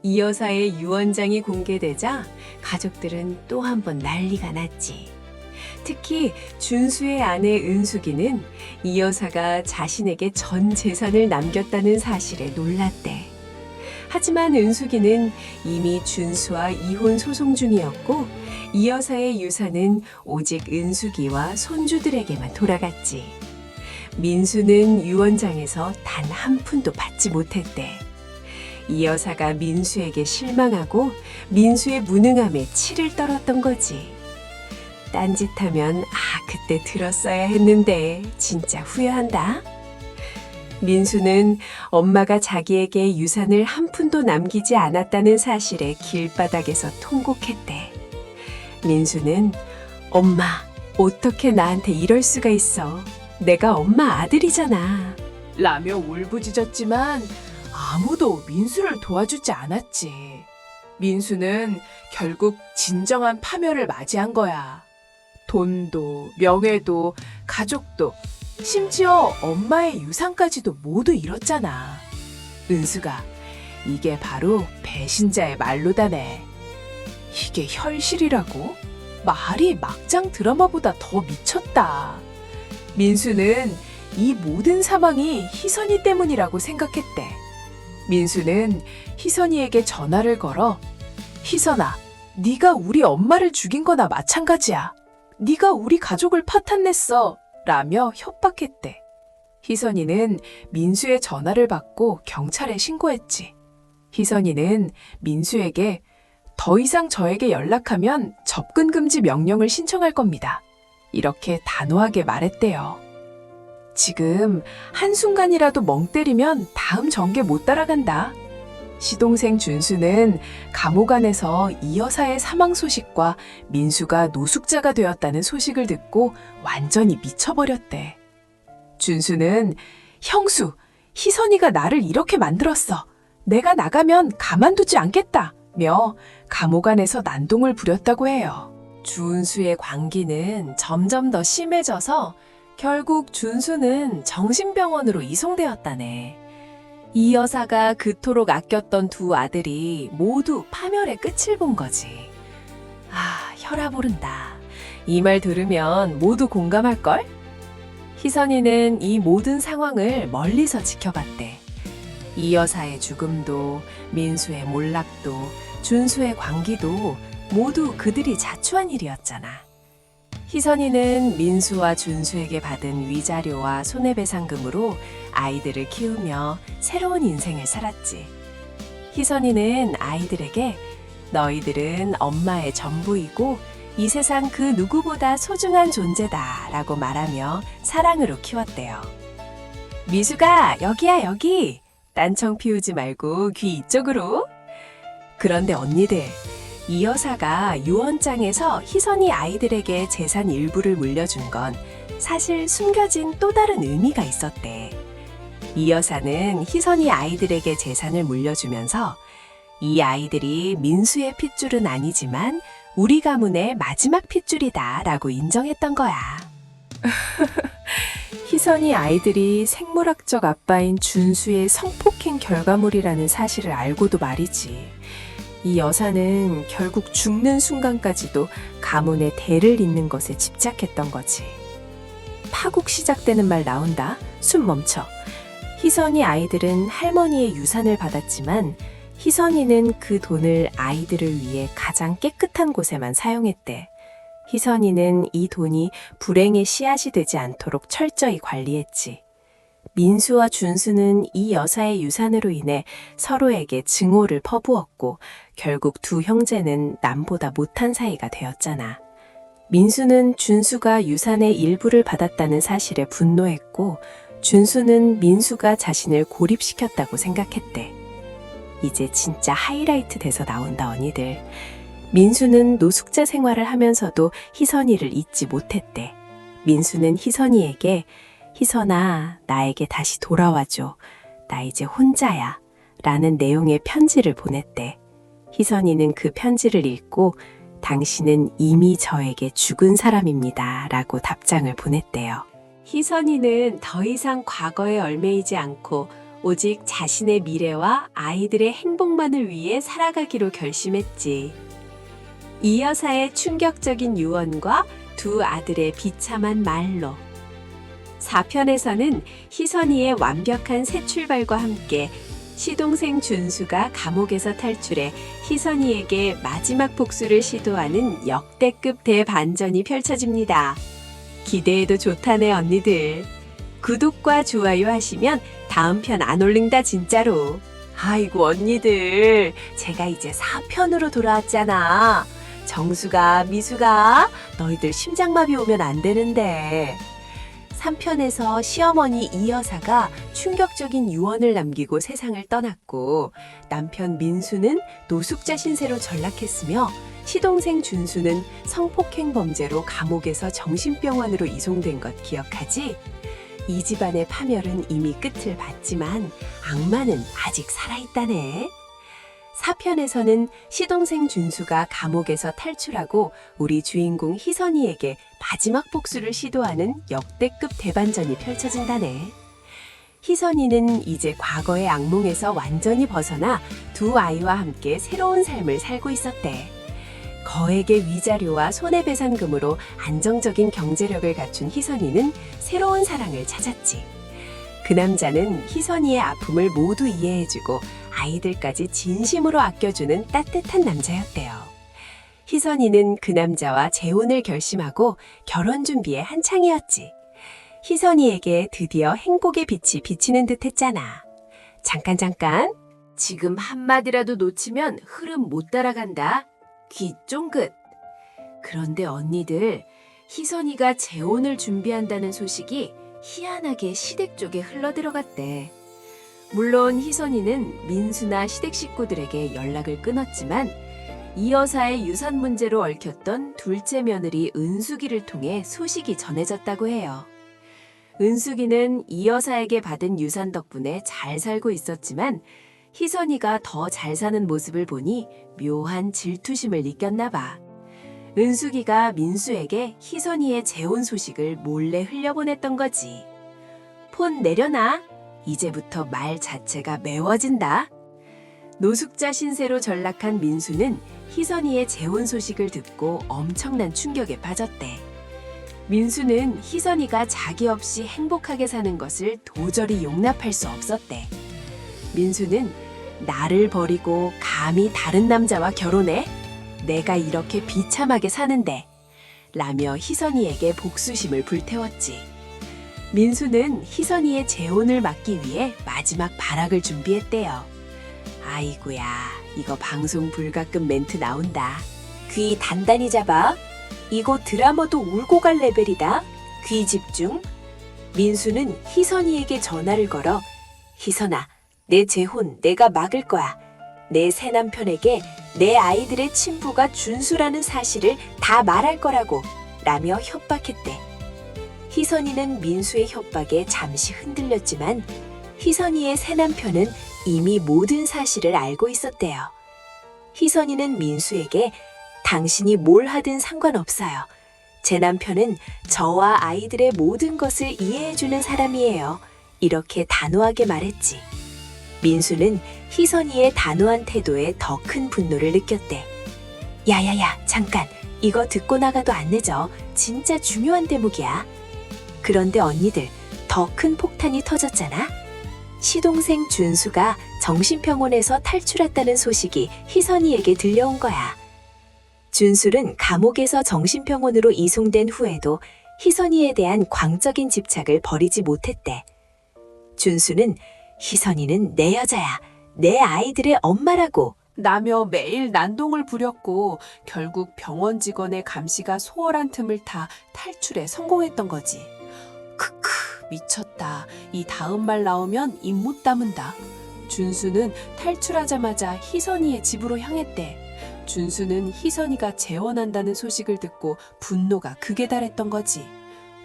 이 여사의 유언장이 공개되자 가족들은 또 한 번 난리가 났지. 특히 준수의 아내 은숙이는 이 여사가 자신에게 전 재산을 남겼다는 사실에 놀랐대. 하지만 은숙이는 이미 준수와 이혼 소송 중이었고 이 여사의 유산은 오직 은숙이와 손주들에게만 돌아갔지. 민수는 유언장에서 단 한 푼도 받지 못했대. 이 여사가 민수에게 실망하고 민수의 무능함에 치를 떨었던 거지. 딴짓하면 그때 들었어야 했는데 진짜 후회한다. 민수는 엄마가 자기에게 유산을 한 푼도 남기지 않았다는 사실에 길바닥에서 통곡했대. 민수는 엄마, 어떻게 나한테 이럴 수가 있어. 내가 엄마 아들이잖아. 라며 울부짖었지만 아무도 민수를 도와주지 않았지. 민수는 결국 진정한 파멸을 맞이한 거야. 돈도, 명예도, 가족도, 심지어 엄마의 유산까지도 모두 잃었잖아. 은수가, 이게 바로 배신자의 말로다네. 이게 현실이라고? 말이 막장 드라마보다 더 미쳤다. 민수는 이 모든 상황이 희선이 때문이라고 생각했대. 민수는 희선이에게 전화를 걸어 희선아, 네가 우리 엄마를 죽인 거나 마찬가지야. 네가 우리 가족을 파탄냈어 라며 협박했대. 희선이는 민수의 전화를 받고 경찰에 신고했지. 희선이는 민수에게 더 이상 저에게 연락하면 접근 금지 명령을 신청할 겁니다. 이렇게 단호하게 말했대요. 지금 한순간이라도 멍 때리면 다음 전개 못 따라간다. 시동생 준수는 감옥 안에서 이 여사의 사망 소식과 민수가 노숙자가 되었다는 소식을 듣고 완전히 미쳐버렸대. 준수는 형수, 희선이가 나를 이렇게 만들었어. 내가 나가면 가만두지 않겠다며 감옥 안에서 난동을 부렸다고 해요. 준수의 광기는 점점 더 심해져서 결국 준수는 정신병원으로 이송되었다네. 이 여사가 그토록 아꼈던 두 아들이 모두 파멸의 끝을 본 거지. 아, 혈압 오른다. 이 말 들으면 모두 공감할걸? 희선이는 이 모든 상황을 멀리서 지켜봤대. 이 여사의 죽음도, 민수의 몰락도, 준수의 광기도 모두 그들이 자초한 일이었잖아. 희선이는 민수와 준수에게 받은 위자료와 손해배상금으로 아이들을 키우며 새로운 인생을 살았지. 희선이는 아이들에게 너희들은 엄마의 전부이고 이 세상 그 누구보다 소중한 존재다 라고 말하며 사랑으로 키웠대요. 미수가 여기야 여기. 딴청 피우지 말고 귀 이쪽으로. 그런데 언니들, 이 여사가 유언장에서 희선이 아이들에게 재산 일부를 물려준 건 사실 숨겨진 또 다른 의미가 있었대. 이 여사는 희선이 아이들에게 재산을 물려주면서 이 아이들이 민수의 핏줄은 아니지만 우리 가문의 마지막 핏줄이다 라고 인정했던 거야. 희선이 아이들이 생물학적 아빠인 준수의 성폭행 결과물이라는 사실을 알고도 말이지. 이 여사는 결국 죽는 순간까지도 가문의 대를 잇는 것에 집착했던 거지. 파국 시작되는 말 나온다. 숨 멈춰. 희선이 아이들은 할머니의 유산을 받았지만 희선이는 그 돈을 아이들을 위해 가장 깨끗한 곳에만 사용했대. 희선이는 이 돈이 불행의 씨앗이 되지 않도록 철저히 관리했지. 민수와 준수는 이 여사의 유산으로 인해 서로에게 증오를 퍼부었고 결국 두 형제는 남보다 못한 사이가 되었잖아. 민수는 준수가 유산의 일부를 받았다는 사실에 분노했고 준수는 민수가 자신을 고립시켰다고 생각했대. 이제 진짜 하이라이트 돼서 나온다 언니들. 민수는 노숙자 생활을 하면서도 희선이를 잊지 못했대. 민수는 희선이에게 희선아, 나에게 다시 돌아와줘. 나 이제 혼자야. 라는 내용의 편지를 보냈대. 희선이는 그 편지를 읽고 당신은 이미 저에게 죽은 사람입니다. 라고 답장을 보냈대요. 희선이는 더 이상 과거에 얽매이지 않고 오직 자신의 미래와 아이들의 행복만을 위해 살아가기로 결심했지. 이 여사의 충격적인 유언과 두 아들의 비참한 말로 4편에서는 희선이의 완벽한 새 출발과 함께 시동생 준수가 감옥에서 탈출해 희선이에게 마지막 복수를 시도하는 역대급 대반전이 펼쳐집니다. 기대해도 좋다네 언니들. 구독과 좋아요 하시면 다음 편 안 올린다 진짜로. 아이고 언니들, 제가 이제 4편으로 돌아왔잖아. 정수가, 미수가, 너희들 심장마비 오면 안 되는데. 3편에서 시어머니 이 여사가 충격적인 유언을 남기고 세상을 떠났고 남편 민수는 노숙자 신세로 전락했으며 시동생 준수는 성폭행 범죄로 감옥에서 정신병원으로 이송된 것 기억하지? 이 집안의 파멸은 이미 끝을 봤지만 악마는 아직 살아있다네. 4편에서는 시동생 준수가 감옥에서 탈출하고 우리 주인공 희선이에게 마지막 복수를 시도하는 역대급 대반전이 펼쳐진다네. 희선이는 이제 과거의 악몽에서 완전히 벗어나 두 아이와 함께 새로운 삶을 살고 있었대. 거액의 위자료와 손해배상금으로 안정적인 경제력을 갖춘 희선이는 새로운 사랑을 찾았지. 그 남자는 희선이의 아픔을 모두 이해해주고 아이들까지 진심으로 아껴주는 따뜻한 남자였대요. 희선이는 그 남자와 재혼을 결심하고 결혼 준비에 한창이었지. 희선이에게 드디어 행복의 빛이 비치는 듯 했잖아. 잠깐. 지금 한마디라도 놓치면 흐름 못 따라간다. 귀 쫑긋. 그런데 언니들, 희선이가 재혼을 준비한다는 소식이 희한하게 시댁 쪽에 흘러들어갔대. 물론 희선이는 민수나 시댁 식구들에게 연락을 끊었지만 이 여사의 유산 문제로 얽혔던 둘째 며느리 은숙이를 통해 소식이 전해졌다고 해요. 은숙이는 이 여사에게 받은 유산 덕분에 잘 살고 있었지만 희선이가 더 잘 사는 모습을 보니 묘한 질투심을 느꼈나 봐. 은숙이가 민수에게 희선이의 재혼 소식을 몰래 흘려보냈던 거지. 폰 내려놔. 이제부터 말 자체가 매워진다. 노숙자 신세로 전락한 민수는 희선이의 재혼 소식을 듣고 엄청난 충격에 빠졌대. 민수는 희선이가 자기 없이 행복하게 사는 것을 도저히 용납할 수 없었대. 민수는 나를 버리고 감히 다른 남자와 결혼해? 내가 이렇게 비참하게 사는데 라며 희선이에게 복수심을 불태웠지. 민수는 희선이의 재혼을 막기 위해 마지막 발악을 준비했대요. 아이고야, 이거 방송 불가급 멘트 나온다. 귀 단단히 잡아. 이거 드라마도 울고 갈 레벨이다. 귀 집중. 민수는 희선이에게 전화를 걸어 희선아, 내 재혼 내가 막을 거야. 내 새 남편에게 내 아이들의 친부가 준수라는 사실을 다 말할 거라고 라며 협박했대. 희선이는 민수의 협박에 잠시 흔들렸지만 희선이의 새 남편은 이미 모든 사실을 알고 있었대요. 희선이는 민수에게 당신이 뭘 하든 상관없어요. 제 남편은 저와 아이들의 모든 것을 이해해주는 사람이에요. 이렇게 단호하게 말했지. 민수는 희선이의 단호한 태도에 더 큰 분노를 느꼈대. 야야야, 잠깐. 이거 듣고 나가도 안 늦어. 진짜 중요한 대목이야. 그런데 언니들, 더 큰 폭탄이 터졌잖아. 시동생 준수가 정신병원에서 탈출했다는 소식이 희선이에게 들려온 거야. 준수는 감옥에서 정신병원으로 이송된 후에도 희선이에 대한 광적인 집착을 버리지 못했대. 준수는 희선이는 내 여자야, 내 아이들의 엄마라고 라며 매일 난동을 부렸고 결국 병원 직원의 감시가 소홀한 틈을 타 탈출에 성공했던 거지. 크크, 미쳤다. 이 다음 말 나오면 입 못 다문다. 준수는 탈출하자마자 희선이의 집으로 향했대. 준수는 희선이가 재혼한다는 소식을 듣고 분노가 극에 달했던 거지.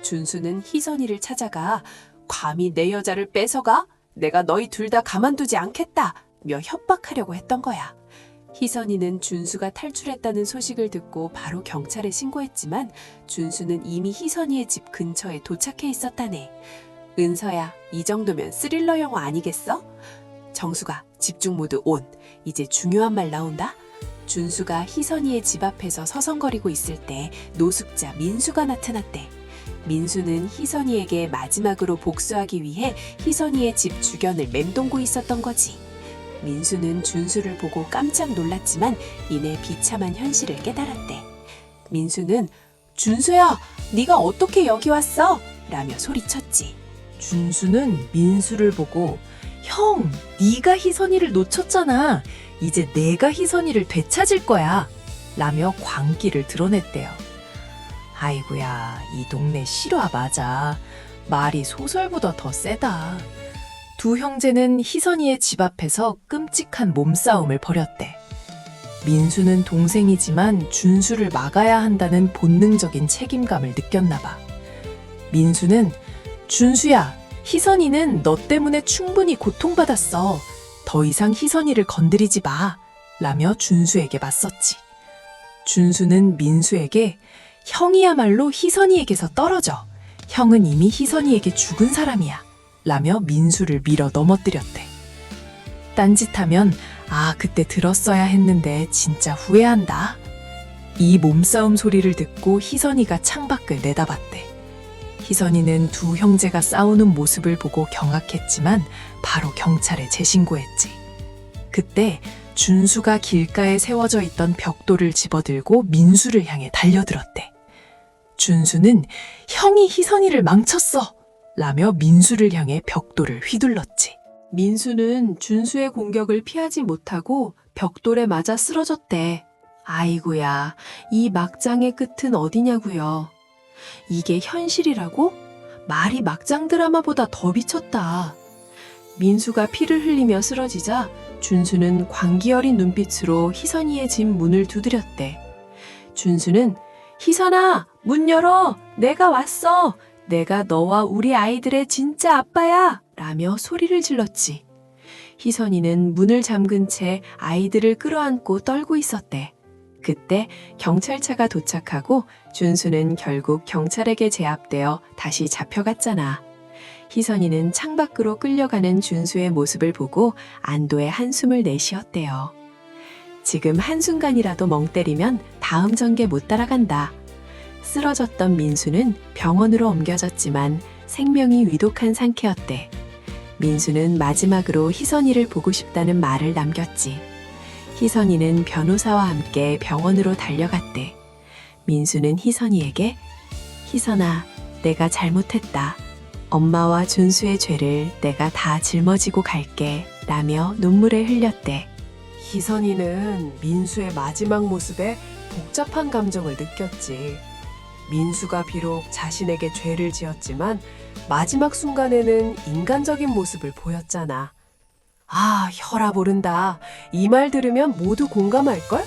준수는 희선이를 찾아가 감히 내 여자를 뺏어가? 내가 너희 둘 다 가만두지 않겠다 며 협박하려고 했던 거야. 희선이는 준수가 탈출했다는 소식을 듣고 바로 경찰에 신고했지만 준수는 이미 희선이의 집 근처에 도착해 있었다네. 은서야, 이 정도면 스릴러 영화 아니겠어? 정수가 집중 모드 온. 이제 중요한 말 나온다. 준수가 희선이의 집 앞에서 서성거리고 있을 때 노숙자 민수가 나타났대. 민수는 희선이에게 마지막으로 복수하기 위해 희선이의 집 주변을 맴돌고 있었던 거지. 민수는 준수를 보고 깜짝 놀랐지만 이내 비참한 현실을 깨달았대. 민수는 준수야, 네가 어떻게 여기 왔어? 라며 소리쳤지. 준수는 민수를 보고 형, 네가 희선이를 놓쳤잖아. 이제 내가 희선이를 되찾을 거야. 라며 광기를 드러냈대요. 아이고야, 이 동네 실화 맞아. 말이 소설보다 더 세다. 두 형제는 희선이의 집 앞에서 끔찍한 몸싸움을 벌였대. 민수는 동생이지만 준수를 막아야 한다는 본능적인 책임감을 느꼈나 봐. 민수는 준수야, 희선이는 너 때문에 충분히 고통받았어. 더 이상 희선이를 건드리지 마. 라며 준수에게 맞섰지. 준수는 민수에게 형이야말로 희선이에게서 떨어져. 형은 이미 희선이에게 죽은 사람이야. 라며 민수를 밀어 넘어뜨렸대. 딴짓하면 그때 들었어야 했는데 진짜 후회한다. 이 몸싸움 소리를 듣고 희선이가 창밖을 내다봤대. 희선이는 두 형제가 싸우는 모습을 보고 경악했지만 바로 경찰에 재신고했지. 그때 준수가 길가에 세워져 있던 벽돌을 집어들고 민수를 향해 달려들었대. 준수는 형이 희선이를 망쳤어! 라며 민수를 향해 벽돌을 휘둘렀지. 민수는 준수의 공격을 피하지 못하고 벽돌에 맞아 쓰러졌대. 아이고야, 이 막장의 끝은 어디냐고요. 이게 현실이라고? 말이 막장 드라마보다 더 미쳤다. 민수가 피를 흘리며 쓰러지자 준수는 광기 어린 눈빛으로 희선이의 집 문을 두드렸대. 준수는 희선아, 문 열어! 내가 왔어! 내가 너와 우리 아이들의 진짜 아빠야! 라며 소리를 질렀지. 희선이는 문을 잠근 채 아이들을 끌어안고 떨고 있었대. 그때 경찰차가 도착하고 준수는 결국 경찰에게 제압되어 다시 잡혀갔잖아. 희선이는 창밖으로 끌려가는 준수의 모습을 보고 안도의 한숨을 내쉬었대요. 지금 한순간이라도 멍 때리면 다음 전개 못 따라간다. 쓰러졌던 민수는 병원으로 옮겨졌지만 생명이 위독한 상태였대. 민수는 마지막으로 희선이를 보고 싶다는 말을 남겼지. 희선이는 변호사와 함께 병원으로 달려갔대. 민수는 희선이에게 희선아, 내가 잘못했다. 엄마와 준수의 죄를 내가 다 짊어지고 갈게. 라며 눈물을 흘렸대. 희선이는 민수의 마지막 모습에 복잡한 감정을 느꼈지. 민수가 비록 자신에게 죄를 지었지만 마지막 순간에는 인간적인 모습을 보였잖아. 아, 혈압 오른다. 이 말 들으면 모두 공감할걸?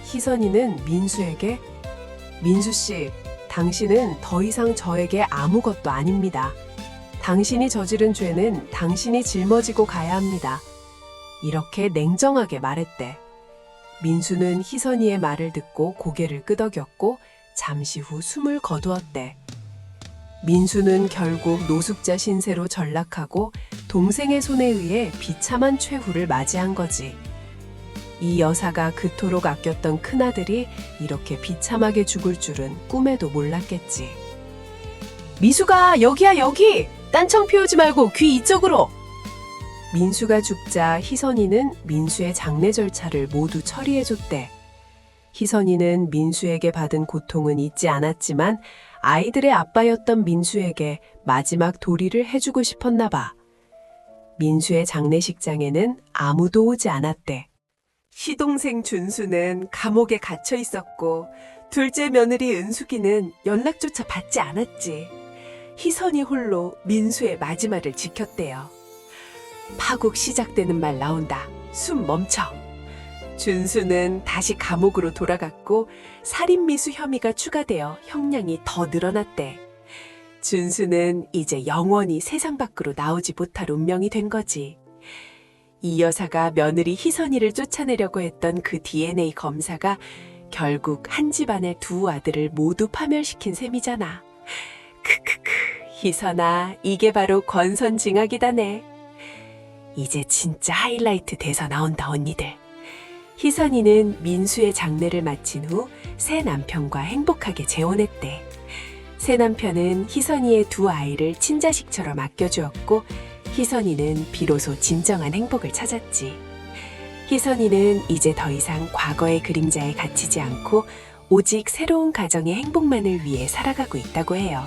희선이는 민수에게 민수 씨, 당신은 더 이상 저에게 아무것도 아닙니다. 당신이 저지른 죄는 당신이 짊어지고 가야 합니다. 이렇게 냉정하게 말했대. 민수는 희선이의 말을 듣고 고개를 끄덕였고 잠시 후 숨을 거두었대. 민수는 결국 노숙자 신세로 전락하고 동생의 손에 의해 비참한 최후를 맞이한 거지. 이 여사가 그토록 아꼈던 큰아들이 이렇게 비참하게 죽을 줄은 꿈에도 몰랐겠지. 미수가 여기야 여기! 딴청 피우지 말고 귀 이쪽으로! 민수가 죽자 희선이는 민수의 장례 절차를 모두 처리해줬대. 희선이는 민수에게 받은 고통은 잊지 않았지만 아이들의 아빠였던 민수에게 마지막 도리를 해주고 싶었나 봐. 민수의 장례식장에는 아무도 오지 않았대. 시동생 준수는 감옥에 갇혀 있었고 둘째 며느리 은숙이는 연락조차 받지 않았지. 희선이 홀로 민수의 마지막을 지켰대요. 파국 시작되는 말 나온다. 숨 멈춰. 준수는 다시 감옥으로 돌아갔고 살인미수 혐의가 추가되어 형량이 더 늘어났대. 준수는 이제 영원히 세상 밖으로 나오지 못할 운명이 된 거지. 이 여사가 며느리 희선이를 쫓아내려고 했던 그 DNA 검사가 결국 한 집안의 두 아들을 모두 파멸시킨 셈이잖아. 크크크, 희선아, 이게 바로 권선징악이다네. 이제 진짜 하이라이트 돼서 나온다, 언니들. 희선이는 민수의 장례를 마친 후 새 남편과 행복하게 재혼했대. 새 남편은 희선이의 두 아이를 친자식처럼 아껴주었고 희선이는 비로소 진정한 행복을 찾았지. 희선이는 이제 더 이상 과거의 그림자에 갇히지 않고 오직 새로운 가정의 행복만을 위해 살아가고 있다고 해요.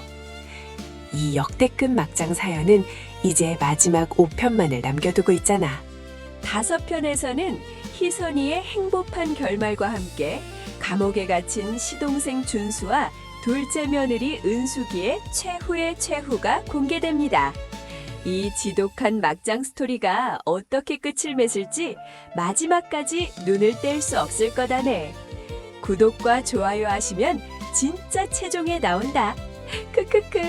이 역대급 막장 사연은 이제 마지막 5편만을 남겨두고 있잖아. 5편에서는 희선이의 행복한 결말과 함께 감옥에 갇힌 시동생 준수와 둘째 며느리 은숙이의 최후의 최후가 공개됩니다. 이 지독한 막장 스토리가 어떻게 끝을 맺을지 마지막까지 눈을 뗄 수 없을 거다네. 구독과 좋아요 하시면 진짜 최종에 나온다. 크크크.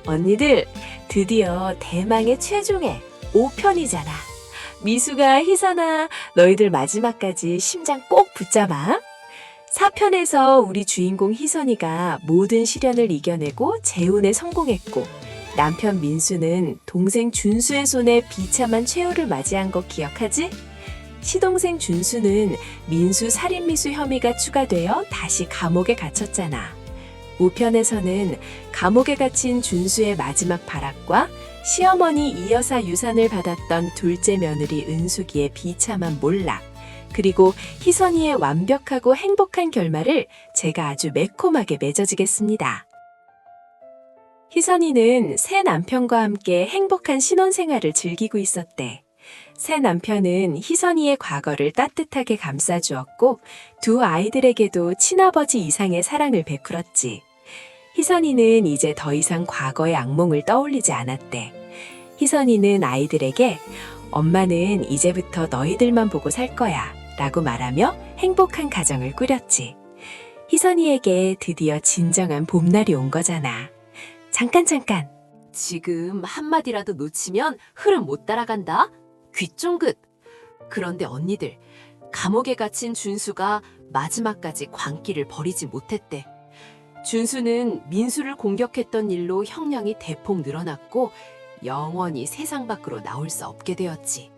언니들, 드디어 대망의 최종회 5편이잖아. 미수가 희선아, 너희들 마지막까지 심장 꼭 붙잡아. 4편에서 우리 주인공 희선이가 모든 시련을 이겨내고 재혼에 성공했고 남편 민수는 동생 준수의 손에 비참한 최후를 맞이한 거 기억하지? 시동생 준수는 민수 살인미수 혐의가 추가되어 다시 감옥에 갇혔잖아. 5편에서는 감옥에 갇힌 준수의 마지막 발악과 시어머니 이여사 유산을 받았던 둘째 며느리 은숙이의 비참한 몰락, 그리고 희선이의 완벽하고 행복한 결말을 제가 아주 매콤하게 맺어주겠습니다. 희선이는 새 남편과 함께 행복한 신혼생활을 즐기고 있었대. 새 남편은 희선이의 과거를 따뜻하게 감싸주었고 두 아이들에게도 친아버지 이상의 사랑을 베풀었지. 희선이는 이제 더 이상 과거의 악몽을 떠올리지 않았대. 희선이는 아이들에게 엄마는 이제부터 너희들만 보고 살 거야 라고 말하며 행복한 가정을 꾸렸지. 희선이에게 드디어 진정한 봄날이 온 거잖아. 잠깐. 지금 한마디라도 놓치면 흐름 못 따라간다. 귀 쫑긋. 그런데 언니들, 감옥에 갇힌 준수가 마지막까지 광기를 버리지 못했대. 준수는 민수를 공격했던 일로 형량이 대폭 늘어났고 영원히 세상 밖으로 나올 수 없게 되었지.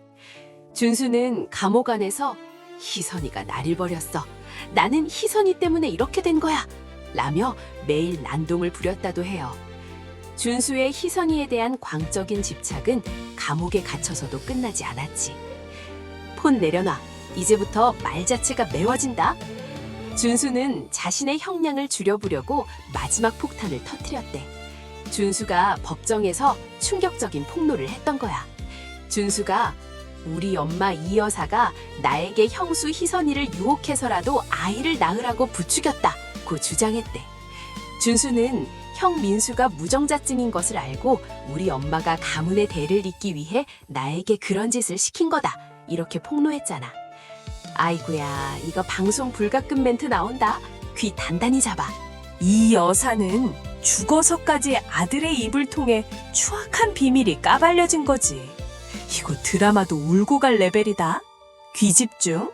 준수는 감옥 안에서 희선이가 나를 버렸어. 나는 희선이 때문에 이렇게 된 거야. 라며 매일 난동을 부렸다도 해요. 준수의 희선이에 대한 광적인 집착은 감옥에 갇혀서도 끝나지 않았지. 폰 내려놔. 이제부터 말 자체가 매워진다. 준수는 자신의 형량을 줄여보려고 마지막 폭탄을 터뜨렸대. 준수가 법정에서 충격적인 폭로를 했던 거야. 준수가 우리 엄마 이 여사가 나에게 형수 희선이를 유혹해서라도 아이를 낳으라고 부추겼다고 주장했대. 준수는 형 민수가 무정자증인 것을 알고 우리 엄마가 가문의 대를 잇기 위해 나에게 그런 짓을 시킨 거다. 이렇게 폭로했잖아. 아이고야, 이거 방송 불가급 멘트 나온다. 귀 단단히 잡아. 이 여사는 죽어서까지 아들의 입을 통해 추악한 비밀이 까발려진 거지. 이거 드라마도 울고 갈 레벨이다. 귀 집중.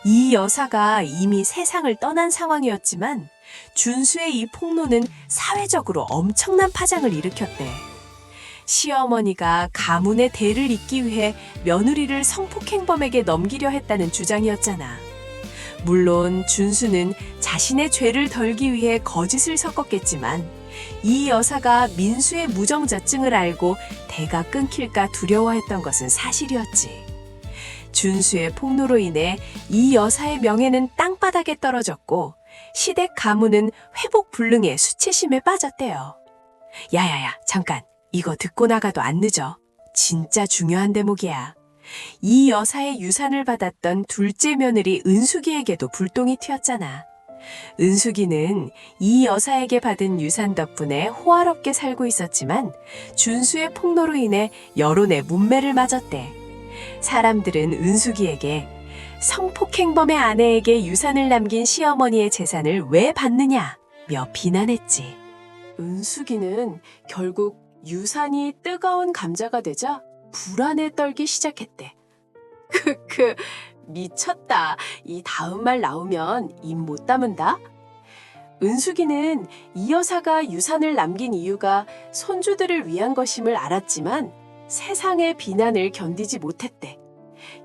이 여사가 이미 세상을 떠난 상황이었지만 준수의 이 폭로는 사회적으로 엄청난 파장을 일으켰대. 시어머니가 가문의 대를 잇기 위해 며느리를 성폭행범에게 넘기려 했다는 주장이었잖아. 물론 준수는 자신의 죄를 덜기 위해 거짓을 섞었겠지만 이 여사가 민수의 무정자증을 알고 대가 끊길까 두려워했던 것은 사실이었지. 준수의 폭로로 인해 이 여사의 명예는 땅바닥에 떨어졌고 시댁 가문은 회복 불능의 수치심에 빠졌대요. 야야야, 잠깐. 이거 듣고 나가도 안 늦어. 진짜 중요한 대목이야. 이 여사의 유산을 받았던 둘째 며느리 은숙이에게도 불똥이 튀었잖아. 은숙이는 이 여사에게 받은 유산 덕분에 호화롭게 살고 있었지만 준수의 폭로로 인해 여론의 문매를 맞았대. 사람들은 은숙이에게 성폭행범의 아내에게 유산을 남긴 시어머니의 재산을 왜 받느냐며 비난했지. 은숙이는 결국 유산이 뜨거운 감자가 되자 불안에 떨기 시작했대. 미쳤다. 이 다음 말 나오면 입 못 다문다. 은숙이는 이 여사가 유산을 남긴 이유가 손주들을 위한 것임을 알았지만 세상의 비난을 견디지 못했대.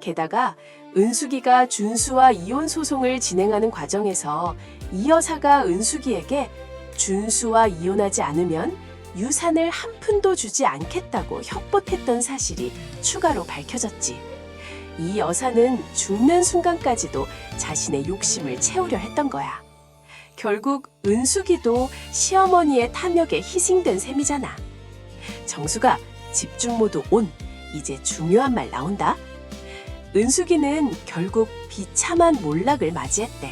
게다가 은숙이가 준수와 이혼 소송을 진행하는 과정에서 이 여사가 은숙이에게 준수와 이혼하지 않으면 유산을 한 푼도 주지 않겠다고 협박했던 사실이 추가로 밝혀졌지. 이 여사는 죽는 순간까지도 자신의 욕심을 채우려 했던 거야. 결국 은숙이도 시어머니의 탐욕에 희생된 셈이잖아. 정수가 집중 모드 온. 이제 중요한 말 나온다. 은숙이는 결국 비참한 몰락을 맞이했대.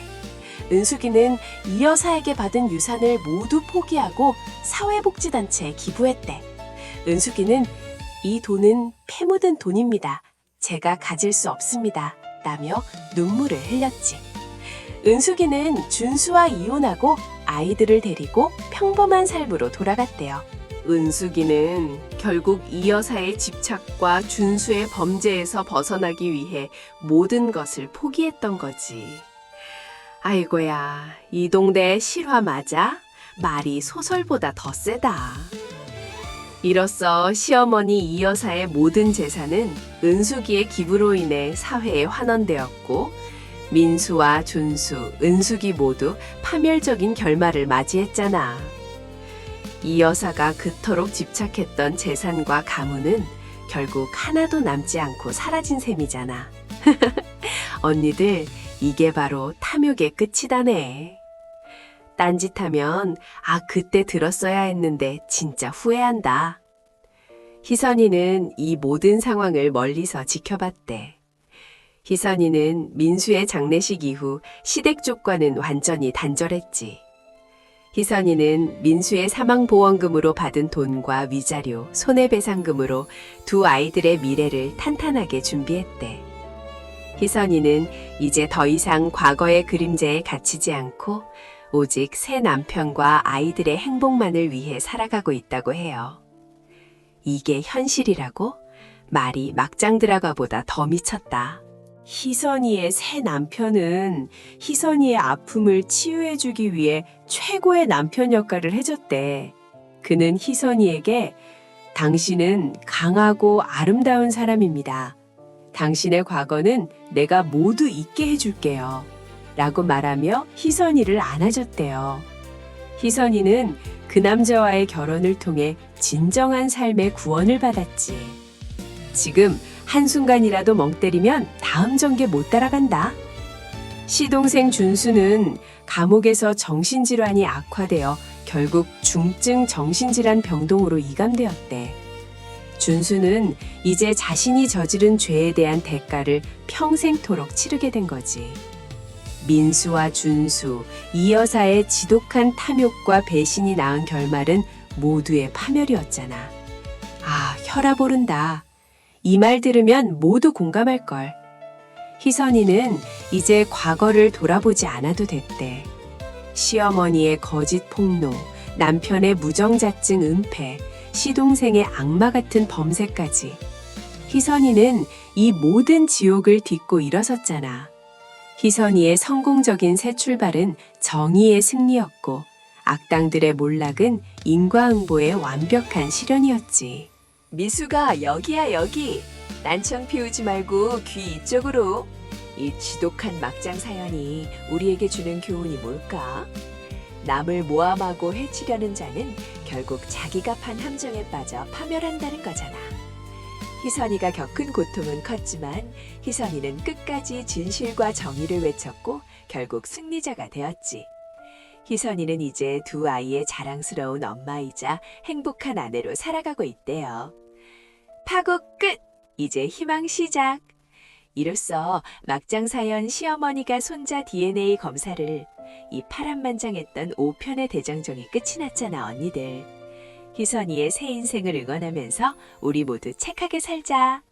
은숙이는 이 여사에게 받은 유산을 모두 포기하고 사회복지단체에 기부했대. 은숙이는 이 돈은 피 묻은 돈입니다. 제가 가질 수 없습니다. 라며 눈물을 흘렸지. 은숙이는 준수와 이혼하고 아이들을 데리고 평범한 삶으로 돌아갔대요. 은숙이는 결국 이 여사의 집착과 준수의 범죄에서 벗어나기 위해 모든 것을 포기했던 거지. 아이고야, 이동대 실화 맞아? 말이 소설보다 더 세다. 이로써 시어머니 이 여사의 모든 재산은 은숙이의 기부로 인해 사회에 환원되었고 민수와 준수, 은숙이 모두 파멸적인 결말을 맞이했잖아. 이 여사가 그토록 집착했던 재산과 가문은 결국 하나도 남지 않고 사라진 셈이잖아. 언니들, 이게 바로 탐욕의 끝이다네. 딴짓하면 그때 들었어야 했는데 진짜 후회한다. 희선이는 이 모든 상황을 멀리서 지켜봤대. 희선이는 민수의 장례식 이후 시댁 쪽과는 완전히 단절했지. 희선이는 민수의 사망보험금으로 받은 돈과 위자료, 손해배상금으로 두 아이들의 미래를 탄탄하게 준비했대. 희선이는 이제 더 이상 과거의 그림자에 갇히지 않고 오직 새 남편과 아이들의 행복만을 위해 살아가고 있다고 해요. 이게 현실이라고? 말이 막장 드라마보다 더 미쳤다. 희선이의 새 남편은 희선이의 아픔을 치유해주기 위해 최고의 남편 역할을 해줬대. 그는 희선이에게 당신은 강하고 아름다운 사람입니다. 당신의 과거는 내가 모두 잊게 해줄게요. 라고 말하며 희선이를 안아줬대요. 희선이는 그 남자와의 결혼을 통해 진정한 삶의 구원을 받았지. 지금 한순간이라도 멍 때리면 다음 전개 못 따라간다. 시동생 준수는 감옥에서 정신질환이 악화되어 결국 중증 정신질환 병동으로 이감되었대. 준수는 이제 자신이 저지른 죄에 대한 대가를 평생토록 치르게 된 거지. 민수와 준수, 이 여사의 지독한 탐욕과 배신이 낳은 결말은 모두의 파멸이었잖아. 혈압 오른다. 이 말 들으면 모두 공감할걸. 희선이는 이제 과거를 돌아보지 않아도 됐대. 시어머니의 거짓 폭로, 남편의 무정자증 은폐, 시동생의 악마 같은 범죄까지. 희선이는 이 모든 지옥을 딛고 일어섰잖아. 희선이의 성공적인 새 출발은 정의의 승리였고 악당들의 몰락은 인과응보의 완벽한 실현이었지. 미수가 여기야 여기. 난청 피우지 말고 귀 이쪽으로. 이 지독한 막장 사연이 우리에게 주는 교훈이 뭘까? 남을 모함하고 해치려는 자는 결국 자기가 판 함정에 빠져 파멸한다는 거잖아. 희선이가 겪은 고통은 컸지만 희선이는 끝까지 진실과 정의를 외쳤고 결국 승리자가 되었지. 희선이는 이제 두 아이의 자랑스러운 엄마이자 행복한 아내로 살아가고 있대요. 파고 끝! 이제 희망 시작! 이로써 막장사연 시어머니가 손자 DNA 검사를 이 파란만장했던 5편의 대장정이 끝이 났잖아, 언니들. 희선이의 새 인생을 응원하면서 우리 모두 착하게 살자.